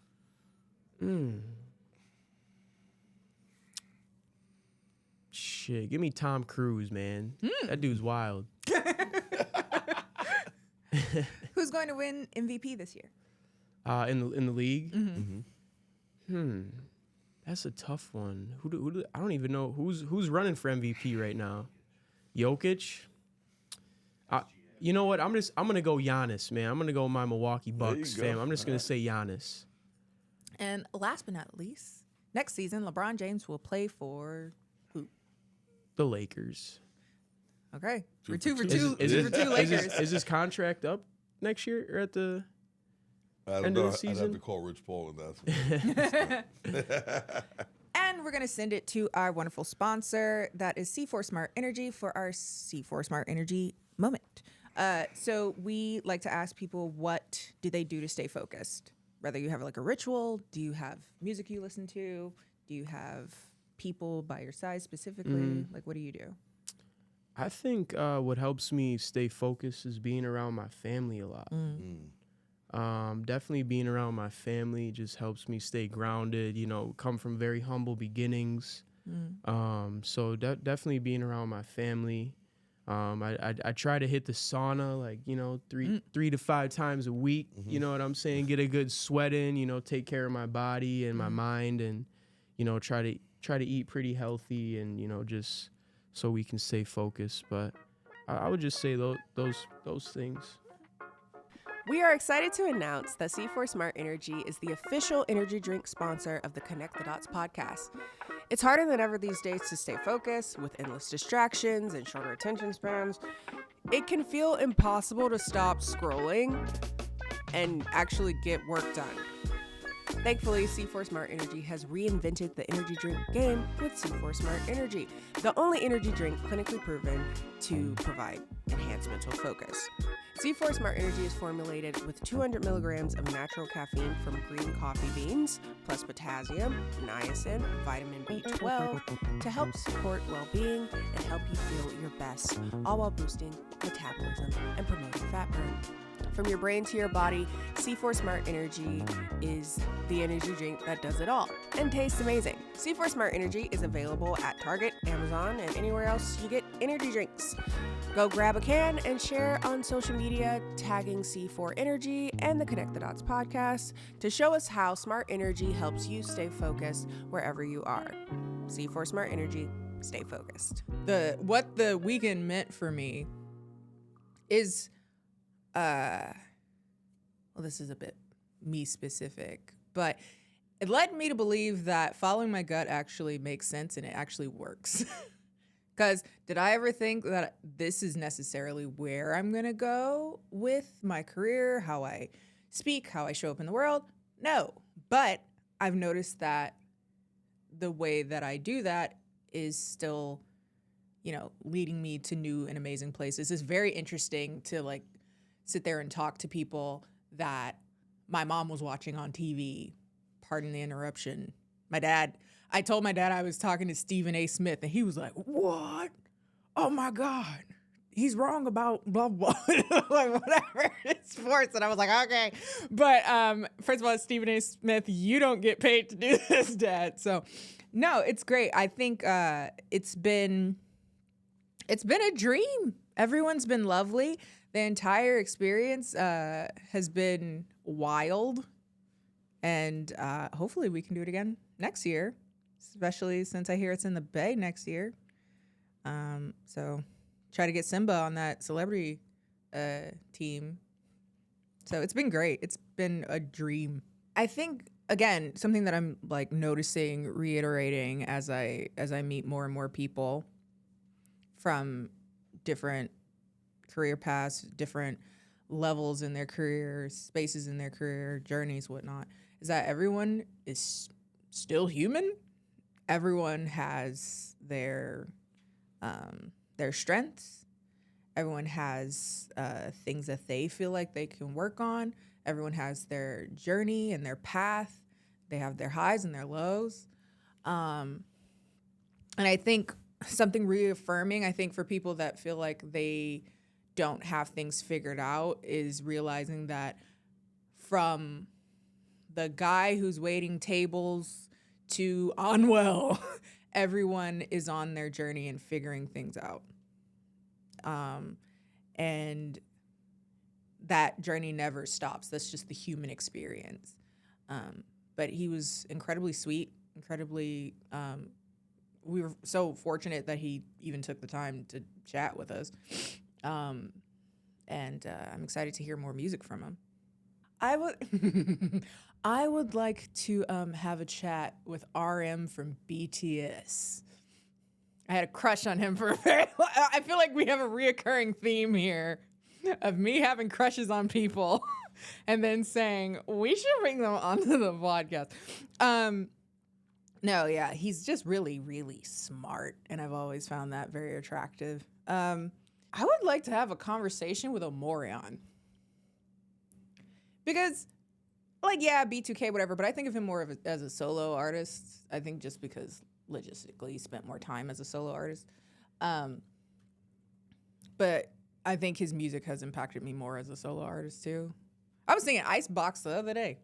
D: Shit, give me Tom Cruise, man. That dude's wild.
A: Who's going to win MVP this year?
D: In the league. That's a tough one. I don't even know who's running for MVP right now. Jokic. You know what? I'm gonna go Giannis, man. I'm gonna go my Milwaukee Bucks
B: go.
D: fam. I'm just gonna say Giannis.
A: And last but not least, next season, LeBron James will play for who?
D: The Lakers.
A: Okay. We're
B: Two
A: two
B: for
A: for
B: two.
A: two.
B: Is
A: Two
B: it-
A: for two
D: Is
A: Lakers.
D: his contract up next year or at the
B: I don't
D: end of
B: know.
D: the
B: I'd have
D: season?
B: to call Rich Paul and that.
A: And we're going to send it to our wonderful sponsor, that is C4 Smart Energy, for our C4 Smart Energy moment. So we like to ask people, what do they do to stay focused? Whether you have like a ritual, do you have music you listen to? Do you have people by your side specifically? Like, what do you do?
D: I think what helps me stay focused is being around my family a lot. Definitely being around my family just helps me stay grounded, come from very humble beginnings. So definitely being around my family. I try to hit the sauna like, 3 to 5 times a week. You know what I'm saying? Get a good sweat in, take care of my body and my mind, and, try to eat pretty healthy and, just so we can stay focused. But I would just say those things.
F: We are excited to announce that C4 Smart Energy is the official energy drink sponsor of the Connect the Dots podcast. It's harder than ever these days to stay focused with endless distractions and shorter attention spans. It can feel impossible to stop scrolling and actually get work done. Thankfully, C4 Smart Energy has reinvented the energy drink game with C4 Smart Energy, the only energy drink clinically proven to provide enhanced mental focus. C4 Smart Energy is formulated with 200 milligrams of natural caffeine from green coffee beans, plus potassium, niacin, vitamin B12 to help support well-being and help you feel your best, all while boosting metabolism and promoting fat burn. From your brain to your body, C4 Smart Energy is the energy drink that does it all and tastes amazing. C4 Smart Energy is available at Target, Amazon, and anywhere else you get energy drinks. Go grab a can and share on social media, tagging C4 Energy and the Connect the Dots podcast to show us how Smart Energy helps you stay focused wherever you are. C4 Smart Energy, stay focused.
A: What the weekend meant for me is, well, this is a bit me specific, but it led me to believe that following my gut actually makes sense and it actually works. Because did I ever think that this is necessarily where I'm going to go with my career, how I speak, how I show up in the world? No. But I've noticed that the way that I do that is still, leading me to new and amazing places. It's very interesting to like sit there and talk to people that my mom was watching on TV. Pardon the interruption. I told my dad I was talking to Stephen A. Smith, and he was like, "What? Oh my God, he's wrong about blah blah." Like whatever, it's sports, and I was like, "Okay," but first of all, Stephen A. Smith, you don't get paid to do this, Dad. So, no, it's great. I think it's been a dream. Everyone's been lovely. The entire experience has been wild, and hopefully we can do it again next year. Especially since I hear it's in the Bay next year. So try to get Simba on that celebrity team. So it's been great. It's been a dream. I think, again, something that I'm like noticing, reiterating as I meet more and more people from different career paths, different levels in their career, spaces in their career, journeys, whatnot, is that everyone is still human. Everyone has their strengths. Everyone has things that they feel like they can work on. Everyone has their journey and their path. They have their highs and their lows. And I think something reaffirming, I think for people that feel like they don't have things figured out, is realizing that from the guy who's waiting tables to Onwell, everyone is on their journey and figuring things out. And that journey never stops. That's just the human experience. But he was incredibly sweet, incredibly, we were so fortunate that he even took the time to chat with us. And I'm excited to hear more music from him. I would like to have a chat with RM from BTS. I had a crush on him for a very long. I feel like we have a reoccurring theme here of me having crushes on people and then saying, we should bring them onto the podcast. No, yeah, he's just really, really smart, and I've always found that very attractive. I would like to have a conversation with Omarion. Because, like, yeah, B2K, whatever, but I think of him more as a solo artist. I think just because logistically he spent more time as a solo artist. But I think his music has impacted me more as a solo artist, too. I was singing Icebox the other day.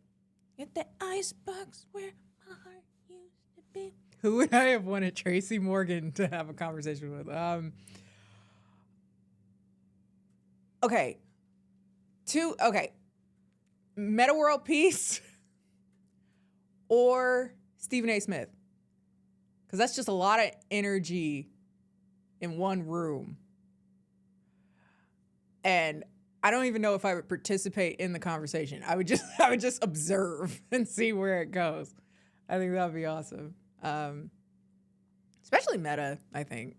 A: Get the icebox where my heart used to be. Who would I have wanted Tracy Morgan to have a conversation with? Okay. Meta World Peace or Stephen A. Smith. Because that's just a lot of energy in one room. And I don't even know if I would participate in the conversation. I would just observe and see where it goes. I think that would be awesome. Especially Meta, I think.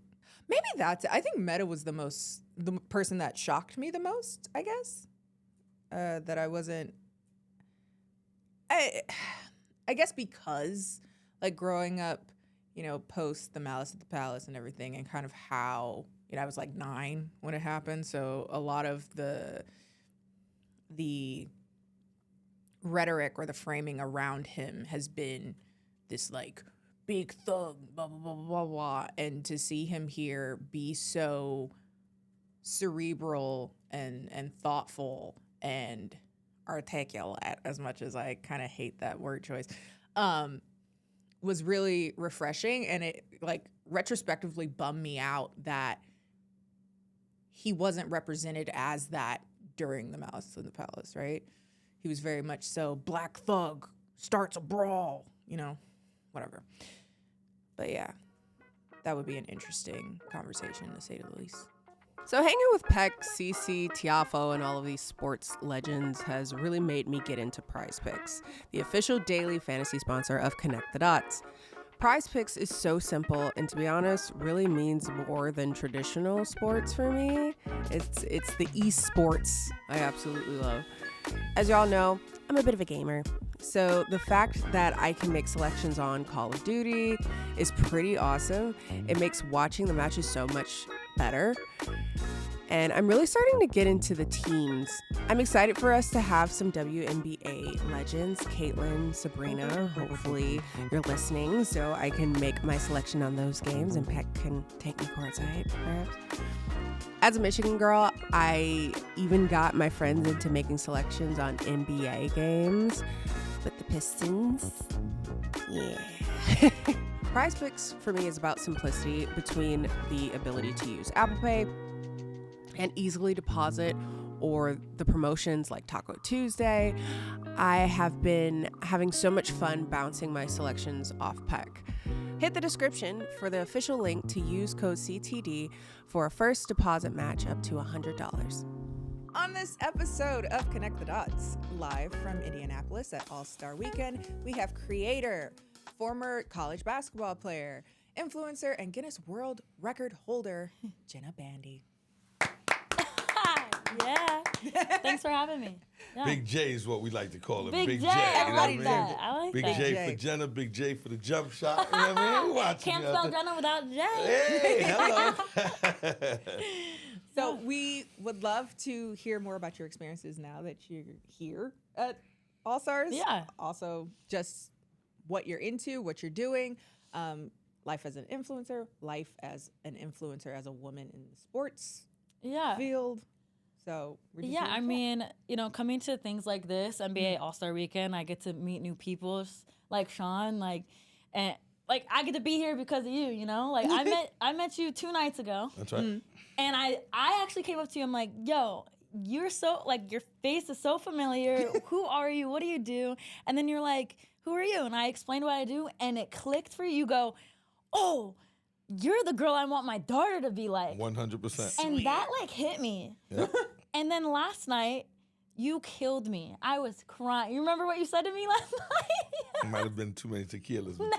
A: Maybe that's it. I think Meta was the person that shocked me the most, I guess. That I wasn't... I guess because, like, growing up, post the Malice at the Palace and everything, and kind of how, I was like 9 when it happened. So a lot of the rhetoric or the framing around him has been this, like, big thug, blah, blah, blah, blah, blah. And to see him here be so cerebral and thoughtful and articulate, as much as I kind of hate that word choice, was really refreshing. And it like retrospectively bummed me out that he wasn't represented as that during the Malice in the Palace, right? He was very much so black thug, starts a brawl, you know, whatever. But yeah, that would be an interesting conversation, to say the least.
F: So hanging with Peck, CC, Tiafo, and all of these sports legends has really made me get into PrizePicks, the official daily fantasy sponsor of Connect the Dots. PrizePicks is so simple, and to be honest, really means more than traditional sports for me. It's the esports I absolutely love. As y'all know, I'm a bit of a gamer, so the fact that I can make selections on Call of Duty is pretty awesome. It makes watching the matches so much better. And I'm really starting to get into the teams. I'm excited for us to have some WNBA legends, Caitlin, Sabrina. Hopefully you're listening so I can make my selection on those games and Peck can take me courtside, perhaps. As a Michigan girl, I even got my friends into making selections on NBA games. But the Pistons, yeah. PrizePicks for me is about simplicity between the ability to use Apple Pay and easily deposit, or the promotions like Taco Tuesday. I have been having so much fun bouncing my selections off Peck. Hit the description for the official link to use code CTD for a first deposit match up to $100.
A: On this episode of Connect the Dots, live from Indianapolis at All-Star Weekend, we have creator, former college basketball player, influencer, and Guinness World Record holder, Jenna Bandy.
G: Yeah. Thanks for having me. Yeah.
B: Big J is what we like to call him.
G: Big J.
B: You know
G: I
B: what
G: like
B: mean?
G: that. I like
B: Big
G: that.
B: J for Jenna, Big J for the jump shot. You know what I mean? We watching
G: Can't
B: you out
G: spell
B: there.
G: Jenna without J.
B: Hey, hello.
A: So we would love to hear more about your experiences now that you're here at All Stars.
G: Yeah.
A: Also, just what you're into, what you're doing, life as an influencer, life as an influencer as a woman in the sports
G: Yeah.
A: field. So we're just
G: Yeah,
A: here to
G: I
A: chat.
G: mean, coming to things like this, NBA All-Star Weekend, I get to meet new people like Sean, and I get to be here because of you, you know? Like I met you 2 nights ago.
B: That's right.
G: And I actually came up to you, I'm like, yo, you're so, your face is so familiar. Who are you? What do you do? And then you're like, who are you? And I explained what I do, and it clicked for you. You go, oh, you're the girl I want my daughter to be like.
B: 100%.
G: And that hit me.
B: Yep.
G: And then last night, you killed me. I was crying. You remember what you said to me last night?
B: It might have been too many tequilas. But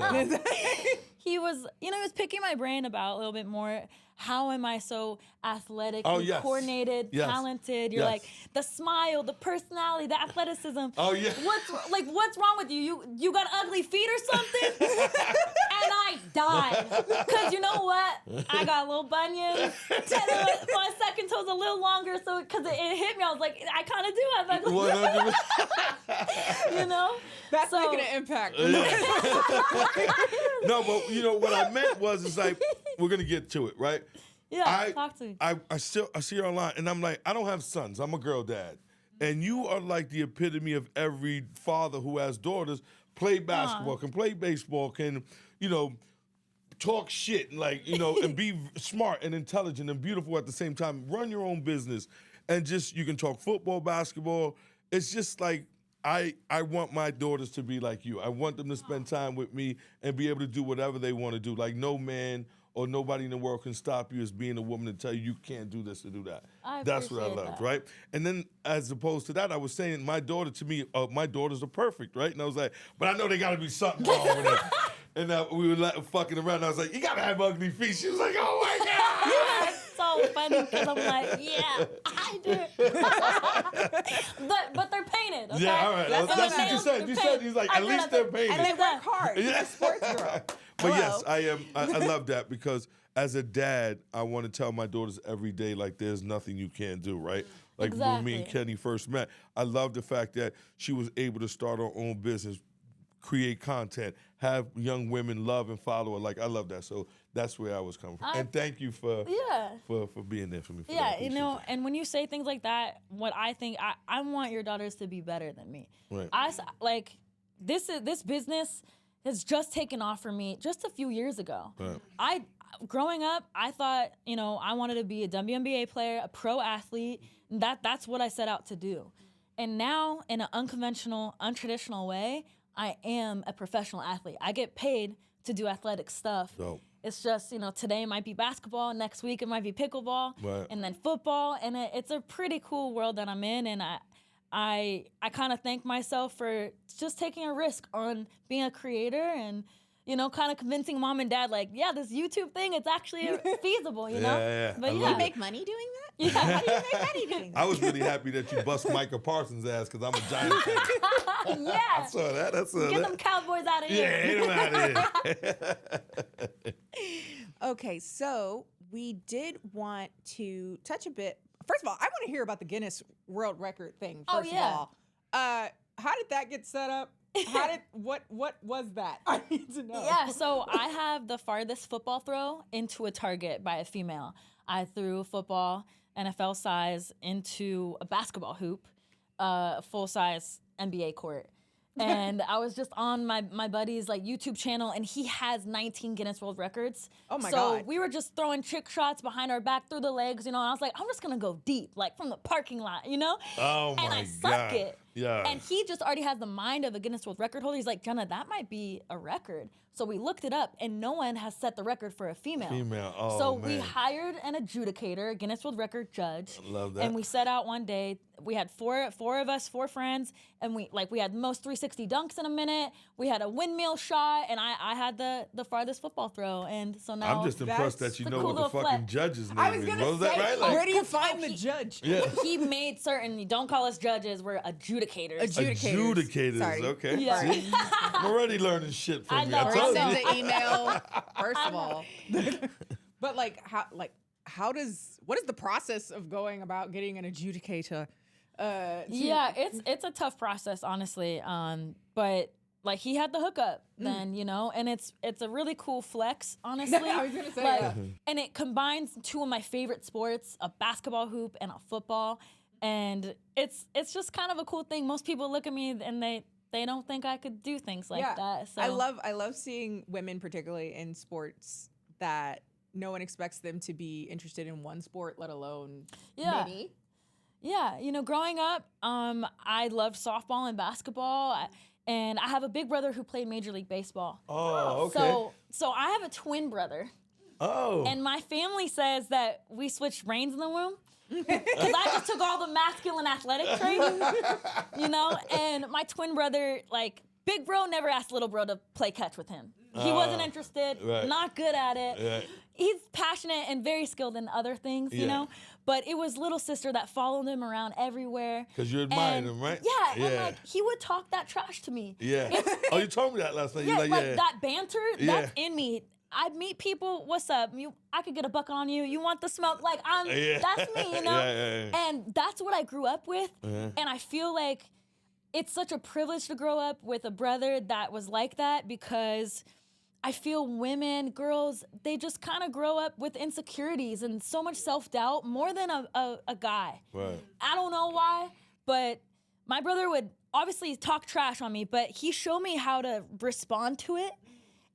G: He was, he was picking my brain about a little bit more. How am I so athletic,
B: yes.
G: coordinated,
B: Yes.
G: talented? You're
B: Yes.
G: like the smile, the personality, the athleticism.
B: Oh, yeah.
G: What's wrong with you? You got ugly feet or something? And I died. Because you know what? I got little bunions. My second toe's a little longer, so because it hit me, I was like, I kind of do have ugly feet.
B: 100%.
A: That's
G: So-
A: making an impact.
B: No, but what I meant was, it's like, we're going to get to it, right?
G: Yeah, talk to me.
B: I see her online, and I'm like, I don't have sons. I'm a girl dad. And you are like the epitome of every father who has daughters, play basketball, can play baseball, can, talk shit, and and be smart and intelligent and beautiful at the same time, run your own business, and just, you can talk football, basketball. It's just like, I want my daughters to be like you. I want them to spend time with me and be able to do whatever they want to do. Like, no man or nobody in the world can stop you as being a woman and tell you can't do this or do that. That's what I
G: appreciate
B: loved,
G: that.
B: right? And then as opposed to that, I was saying my daughter to me, my daughters are perfect, right? And I was like, but I know they got to be something wrong with them. And we were fucking around. And I was like, you got to have ugly feet. She was like, oh, my God.
G: It's so funny because I'm like, yeah, I do. but they're painted, okay?
B: Yeah, all right. That's what you said. You said, he's like, at least they're painted.
A: And they work hard.
B: Yeah.
A: You're a sports girl.
B: But yes, I am. I love that because as a dad, I want to tell my daughters every day, like, there's nothing you can't do, right? Like when me and
G: Exactly.
B: Kennie first met, I love the fact that she was able to start her own business, create content, have young women love and follow her. Like, I love that. So that's where I was coming from. And thank you for being there for me. For that.
G: You know, and when you say things like that, what I think, I want your daughters to be better than me.
B: Right.
G: This business has just taken off for me just a few years ago.
B: Right.
G: Growing up, I thought, you know, I wanted to be a WNBA player, a pro athlete. That's what I set out to do. And now, in an unconventional, untraditional way, I am a professional athlete. I get paid to do athletic stuff.
B: Dope.
G: It's just, you know, today it might be basketball, next week it might be pickleball,
B: Right.
G: and then football. And it's a pretty cool world that I'm in. And I kind of thank myself for just taking a risk on being a creator and, you know, kind of convincing mom and dad, like, yeah, this YouTube thing, it's actually feasible, you know?
B: Yeah.
G: But
B: I
G: yeah.
B: love
A: You
B: it.
A: make money doing that?
G: Yeah.
A: How do you make money doing that?
B: I was really happy that you bust Micah Parsons' ass because I'm a Giants fan. I
G: Yeah.
B: saw that. I saw
G: Get
B: that.
G: them Cowboys out of here.
B: Yeah, ain't them out of here.
A: Okay, so we did want to touch a bit. First of all, I want to hear about the Guinness World Record thing.
G: Oh,
A: First
G: yeah.
A: of all, how did that get set up? What was that? I need to know.
G: Yeah, so I have the farthest football throw into a target by a female. I threw a football NFL size into a basketball hoop, full size NBA court. And I was just on my buddy's like YouTube channel, and he has 19 Guinness World Records.
A: Oh my
G: so
A: God.
G: we were just throwing trick shots behind our back through the legs, you know. And I was like, I'm just gonna go deep, like from the parking lot, you know.
B: Oh
G: and
B: my
G: I suck
B: God.
G: it.
B: Yeah.
G: And he just already has the mind of a Guinness World Record holder. He's like, Jenna, that might be a record. So we looked it up, and no one has set the record for a female.
B: Oh,
G: so
B: man.
G: we hired an adjudicator, a Guinness World Record judge.
B: I love that.
G: And we set out one day. We had four of us, four friends, and we had most 360 dunks in a minute. We had a windmill shot, and I had the farthest football throw. And so now
B: I'm just impressed
A: that's
B: that you
G: a
B: know
G: cool
B: what the
G: little
B: fucking
G: flex.
B: judge's name
A: I was
B: is.
A: gonna
B: What was that,
A: say,
B: right? Like,
A: where do you
G: 'cause
A: find
G: no,
A: the judge?
B: yeah.
G: he made certain, don't call us judges, we're adjudicators.
B: Adjudicators.
A: Sorry.
B: Okay.
G: Yeah.
B: See? I'm already learning shit from
G: I
B: you.
G: know,
B: I
G: right?
B: told
A: Send
B: you.
A: the email. First of all, but what is the process of going about getting an adjudicator?
G: Yeah, it's a tough process, honestly. But like he had the hookup then, you know, and it's a really cool flex, honestly.
A: I was gonna say
G: like,
A: that.
G: and it combines two of my favorite sports, a basketball hoop and a football. And it's just kind of a cool thing. Most people look at me and they don't think I could do things like that. So
A: I love seeing women, particularly in sports, that no one expects them to be interested in one sport, let alone many.
G: Yeah, you know, growing up, I loved softball and basketball, and I have a big brother who played Major League Baseball.
B: Oh, okay.
G: So I have a twin brother,
B: Oh.
G: and my family says that we switched brains in the womb because I just took all the masculine athletic training, you know. And my twin brother, like, big bro never asked little bro to play catch with him. He wasn't interested,
B: right.
G: not good at it.
B: Right.
G: He's passionate and very skilled in other things, you
B: Yeah.
G: know. But it was little sister that followed him around everywhere.
B: Because you admired
G: And-
B: him, right?
G: Yeah, and like he would talk that trash to me.
B: Yeah. Oh, you told me that last night.
G: Yeah,
B: You're
G: like
B: yeah.
G: that banter,
B: Yeah.
G: that's in me. I'd meet people, what's up? I could get a bucket on you. You want the smoke? Like,
B: Yeah.
G: that's me, you know?
B: Yeah.
G: And that's what I grew up with.
B: Uh-huh.
G: And I feel like it's such a privilege to grow up with a brother that was like that, because I feel women, girls, they just kind of grow up with insecurities and so much self-doubt, more than a guy.
B: Right.
G: I don't know why, but my brother would obviously talk trash on me, but he showed me how to respond to it.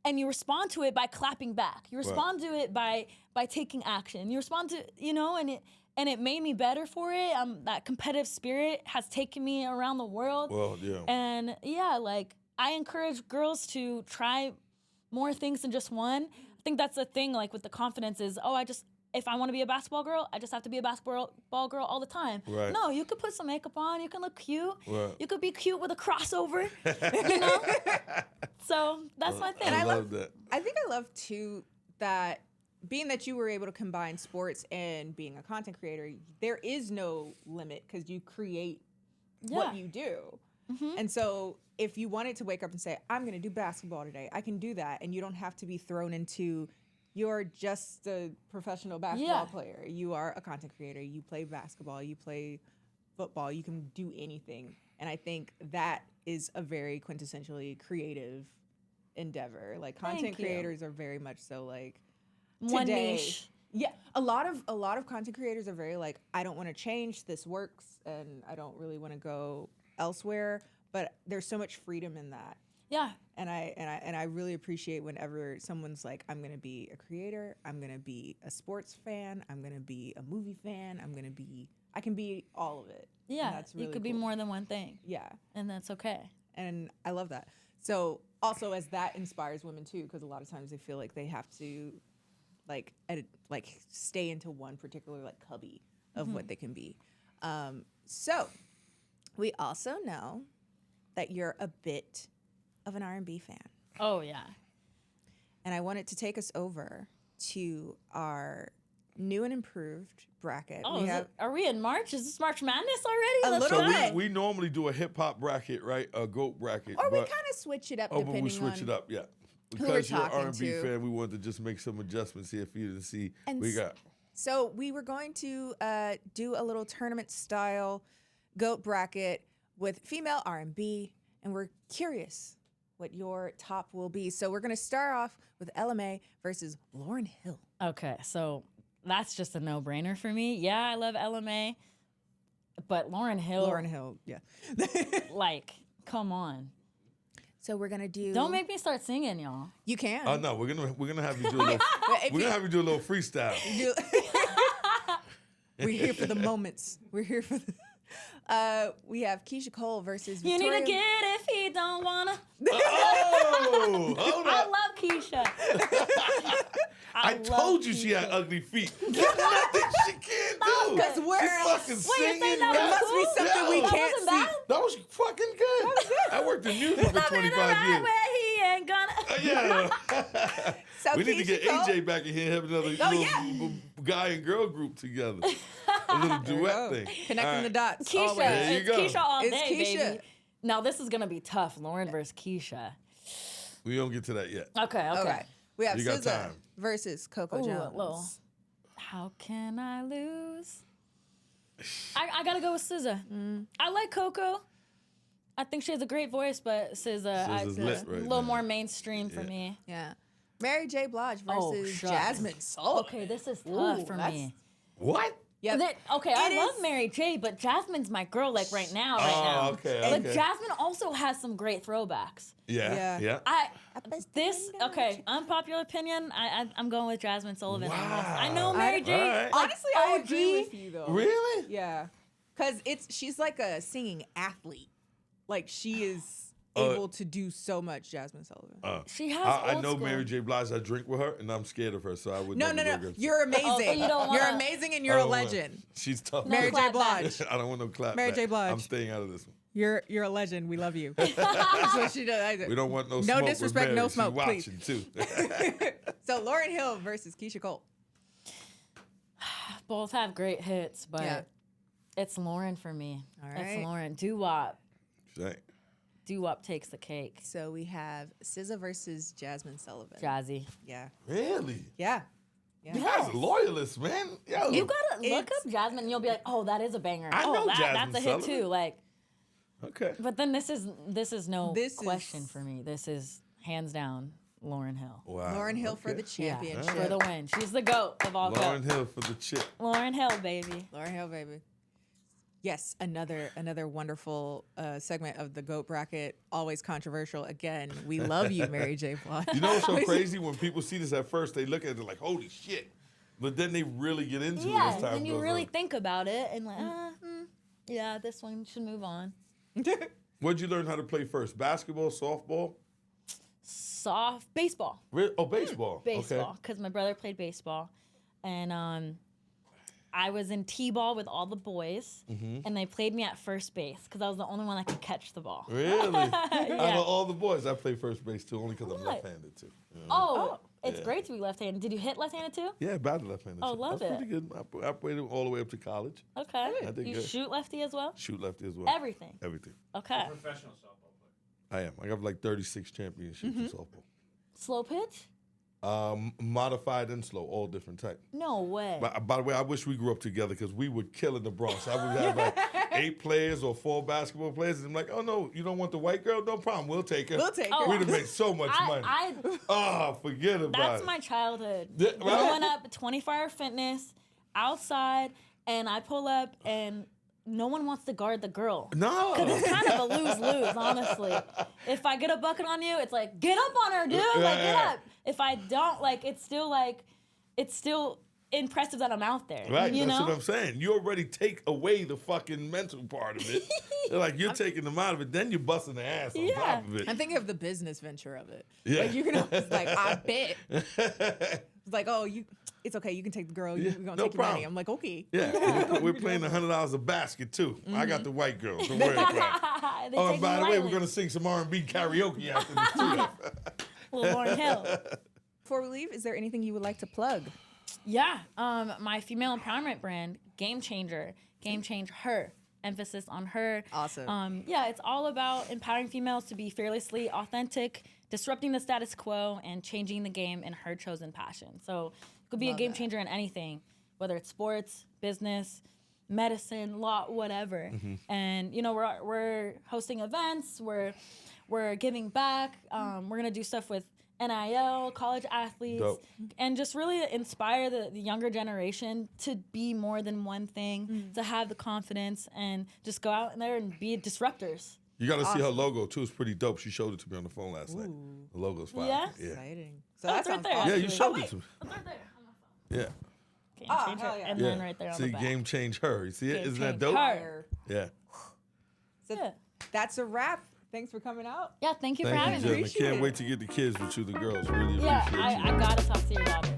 G: And you respond to it by clapping back. You respond to it by taking action. You respond to, you know, and it made me better for it. That competitive spirit has taken me around the world.
B: Well, yeah.
G: And yeah, like, I encourage girls to try more things than just one. I think that's the thing, like, with the confidence is, if I want to be a basketball girl, I just have to be a basketball girl all the time.
B: Right.
G: No, you could put some makeup on. You can look cute.
B: Right.
G: You could be cute with a crossover, you know? So that's my thing.
B: I love that.
A: I think I love too that being that you were able to combine sports and being a content creator, there is no limit because you create what you do.
G: Mm-hmm.
A: And so if you wanted to wake up and say, I'm going to do basketball today, I can do that. And you don't have to be thrown into, you're just a professional basketball player. You are a content creator. You play basketball. You play football. You can do anything. And I think that is a very quintessentially creative endeavor. Like content
G: Thank you.
A: creators are very much so like
G: One
A: today.
G: niche.
A: Yeah, a lot of content creators are very like, I don't want to change, this works, and I don't really want to go elsewhere. But there's so much freedom in that.
G: Yeah.
A: And I really appreciate whenever someone's like, I'm gonna be a creator, I'm gonna be a sports fan, I'm gonna be a movie fan, I can be all of it. And
G: Yeah.
A: that's really
G: You could be
A: cool.
G: more than one thing.
A: Yeah,
G: And that's okay.
A: and I love that. So also as that inspires women too, because a lot of times they feel like they have to like stay into one particular like cubby of what they can be. So we also know that you're a bit of an R&B fan.
G: Oh, yeah.
A: And I wanted to take us over to our new and improved bracket.
G: Oh,
A: We have
G: are we in March? Is this March Madness already?
A: A
G: Let's
A: little
G: go.
A: bit.
B: We normally do a hip hop bracket, right? A GOAT bracket.
A: or we
B: but-
A: kind of switch it up
B: Oh, but
A: depending
B: we switch
A: on
B: it up, yeah.
A: who we're
B: Because you're an
A: talking
B: R&B
A: to.
B: fan, we wanted to just make some adjustments here for you to see.
A: And
B: We got
A: So we were going to do a little tournament style GOAT bracket with female R&B, and we're curious what your top will be. So we're going to start off with LMA versus Lauryn Hill.
G: Okay, so that's just a no-brainer for me. Yeah, I love LMA, but Lauryn Hill,
A: Lauryn Hill, yeah.
G: like, come on.
A: So we're going to do...
G: Don't make me start singing, y'all.
A: You can.
B: Oh no, we're gonna have you do a little
A: If
B: we're
A: you-
B: gonna have you do a little freestyle.
A: You- We're here for the moments. We're here for the... we have Keisha Cole versus
G: You
A: Victoria.
G: need to get if he don't wanna.
B: Oh, hold
G: I
B: up.
G: love Keisha.
B: I
G: love
B: told you she had
G: Keisha.
B: ugly feet. There's nothing she can't do.
A: Because where
B: She
A: else?
B: fucking
G: Wait, you're saying
B: singing.
G: that
A: There
G: was
B: rap.
A: must be something we
B: Yo,
A: can't
G: wasn't
A: see.
G: bad?
B: That was fucking good. I worked in music for
G: Love it
B: 25
G: right
B: years.
G: where he ain't gonna.
B: Yeah.
A: So
B: We need to get
A: Keisha Cole-
B: AJ back in here and have another
A: Oh,
B: little
A: yeah.
B: guy and girl group together. A little duet
A: Oh,
B: thing.
A: Connecting
B: All
A: the
B: right.
A: dots.
G: Keisha,
A: always.
B: There you
G: it's
B: go.
G: Keisha all
A: It's
G: day,
A: Keisha.
G: baby. Now this is gonna be tough. Lauren versus Keisha.
B: We don't get to that yet.
G: Okay.
A: Okay. We have
B: You got
A: SZA
B: time.
A: versus Coco
G: Ooh,
A: Jones.
G: little. How can I lose? I gotta go with SZA. I like Coco. I think she has a great voice, but SZA,
B: SZA's lit
G: a
B: right
G: little
B: now.
G: more mainstream for me.
A: Yeah. Mary J. Blige
G: Oh,
A: versus
G: shucks.
A: Jasmine Sullivan.
G: Okay, this is tough
A: Ooh,
G: for
A: that's-
G: me.
B: What?
A: Yep.
G: Okay, I
A: It
G: love
A: is-
G: Mary J, but Jasmine's my girl, like right now.
B: Okay,
G: But
B: okay.
G: Jasmine also has some great throwbacks.
B: Yeah,
A: Yeah.
B: yeah.
G: Okay, unpopular opinion. I'm going with Jasmine Sullivan on this.
B: Wow.
G: I know Mary J.
B: All right.
A: Honestly, I
G: OG.
A: agree with you though.
B: Really?
A: Yeah. Because she's like a singing athlete. Like she is
B: Uh,
A: able to do so much, Jasmine Sullivan.
G: She has
B: I
G: old
B: know
G: school.
B: Mary J. Blige. I drink with her, and I'm scared of her, so I would
A: No,
B: never
A: no,
B: go
A: no.
B: against
A: You're
B: her.
A: amazing.
G: Oh, so you don't
A: You're
G: wanna-
A: amazing and
B: I
A: you're a
B: don't want-
A: legend.
B: She's tough.
G: No
A: Mary J.
G: clap
A: Blige.
B: I don't want no clap.
A: Mary
B: back.
A: J. Blige.
B: I'm staying out of this one.
A: You're a legend. We love you. That's what she does.
B: We don't want no
A: No
B: smoke. with
A: disrespect,
B: Mary.
A: no
B: She's
A: smoke, please.
B: watching too.
A: So Lauryn Hill versus Keisha Cole.
G: Both have great hits, but
A: Yeah.
G: it's Lauren for me.
A: All
G: It's
A: right.
G: Lauren. Doo-wop.
B: Right.
G: Doo-wop takes the cake.
A: So we have SZA versus Jasmine Sullivan.
G: Jazzy.
A: Yeah.
B: Really?
A: Yeah.
B: You
A: Yeah.
B: guys are loyalists, man. Yo.
G: You gotta look
A: It's-
G: up Jasmine and you'll be like, oh, that is a banger.
B: I
G: oh,
B: know
G: that's
B: Jasmine
G: a hit
B: Sullivan.
G: too. Like,
B: Okay.
G: but then this is no
A: This
G: question
A: is-
G: for me. This is hands down Lauren Hill.
B: Wow.
A: Lauren Hill for the
G: Yeah,
A: championship.
G: for the win. She's the GOAT of all
B: Lauren
G: GOAT.
B: Hill for the chip.
G: Lauren Hill, baby.
A: Lauren Hill, baby. Yes, another wonderful segment of the GOAT bracket. Always controversial. Again, we love you, Mary J. Blige.
B: You know what's so crazy? When people see this at first, they look at it like, holy shit. But then they really get into it
G: Yeah,
B: as time
G: and you
B: goes
G: really
B: on.
G: think about it and like, yeah, this one should move on.
B: Where'd you learn how to play first? Basketball, softball?
G: Soft baseball.
B: Oh, baseball.
G: Baseball, because my brother played baseball, and I was in t-ball with all the boys, and they played me at first base because I was the only one that could catch the ball.
B: Okay. Really? Out of all the boys, I play first base too, only because I'm
G: What?
B: left-handed too. Yeah.
G: Oh, it's
B: Yeah.
G: great to be left-handed. Did you hit left-handed too?
B: Yeah, batted left-handed.
G: Oh,
B: too.
G: love
B: That's
G: it.
B: pretty good. I played it all the way up to college.
G: Okay.
B: I did
G: You
B: good.
G: shoot lefty as well?
B: Shoot lefty as well.
G: Everything.
B: Everything.
G: Okay.
E: Professional softball player.
B: I am. I have like 36 championships in softball.
G: Slow pitch?
B: Modified and slow, all different type.
G: No way.
B: By the way, I wish we grew up together because we would kill in the Bronx. I would have like 8 players or 4 basketball players. And I'm like, oh, no, you don't want the white girl? No problem. We'll take her.
A: We'll take
G: Oh,
A: her.
B: We'd have made so much money. Forget about
G: That's
B: it.
G: my childhood.
B: Yeah, right?
G: Growing up, 24-hour fitness, outside, and I pull up, and no one wants to guard the girl.
B: No.
G: Because it's kind of a lose-lose, honestly. If I get a bucket on you, it's like, get up on her, dude. Like, get up. If I don't, it's still impressive that I'm out there.
B: Right,
G: you
B: that's
G: know?
B: what I'm saying. You already take away the fucking mental part of it. You're taking them out of it, then you're busting the ass on top of it.
A: I'm thinking of the business venture of it.
B: Yeah.
A: Like, you can always, I bet. It's like, oh, it's okay. You can take the girl. We're going to
B: no
A: take your money.
B: problem.
A: I'm like, okay.
B: Yeah, we're playing $100 a basket, too. I got the white girl. Don't worry about it.
G: They
B: Oh,
G: take
B: and by
G: me
B: the way,
G: lightly.
B: we're going to sing some R&B karaoke after this, too.
G: Little Lauryn Hill.
A: Before we leave, is there anything you would like to plug?
G: Yeah, my female empowerment brand, Game Changer. Game Change Her. Emphasis on her.
A: Awesome.
G: It's all about empowering females to be fearlessly authentic, disrupting the status quo, and changing the game in her chosen passion. So it could be a game changer in anything, whether it's sports, business, medicine, law, whatever. And we're hosting events. We're giving back. We're gonna do stuff with NIL, college athletes,
B: Dope.
G: and just really inspire the younger generation to be more than one thing, to have the confidence and just go out there and be disruptors.
B: You got to see her logo, too. It's pretty dope. She showed it to me on the phone last night. The logo's fire.
G: Yeah?
A: Exciting. So
G: Oh,
A: that
G: it's right
A: sounds
G: there.
A: awesome.
B: Yeah, you showed it to me.
G: It's right there on my phone.
B: Yeah.
G: Game changer.
A: hell yeah.
G: And
B: Yeah.
G: then right there on
B: See,
G: the back.
B: Game Change Her. You see it?
G: Game
B: Isn't that
G: Change
B: dope?
G: Her.
B: Yeah.
A: So
G: Yeah.
A: that's a wrap. Thanks for coming out.
G: Yeah, thank you for
B: Thank
G: having
B: you,
G: me.
B: Jenna.
A: Appreciate
B: Can't
A: it.
B: wait to get the kids with you, the girls. Really
G: Yeah,
B: appreciate you.
G: I gotta talk to your daughter.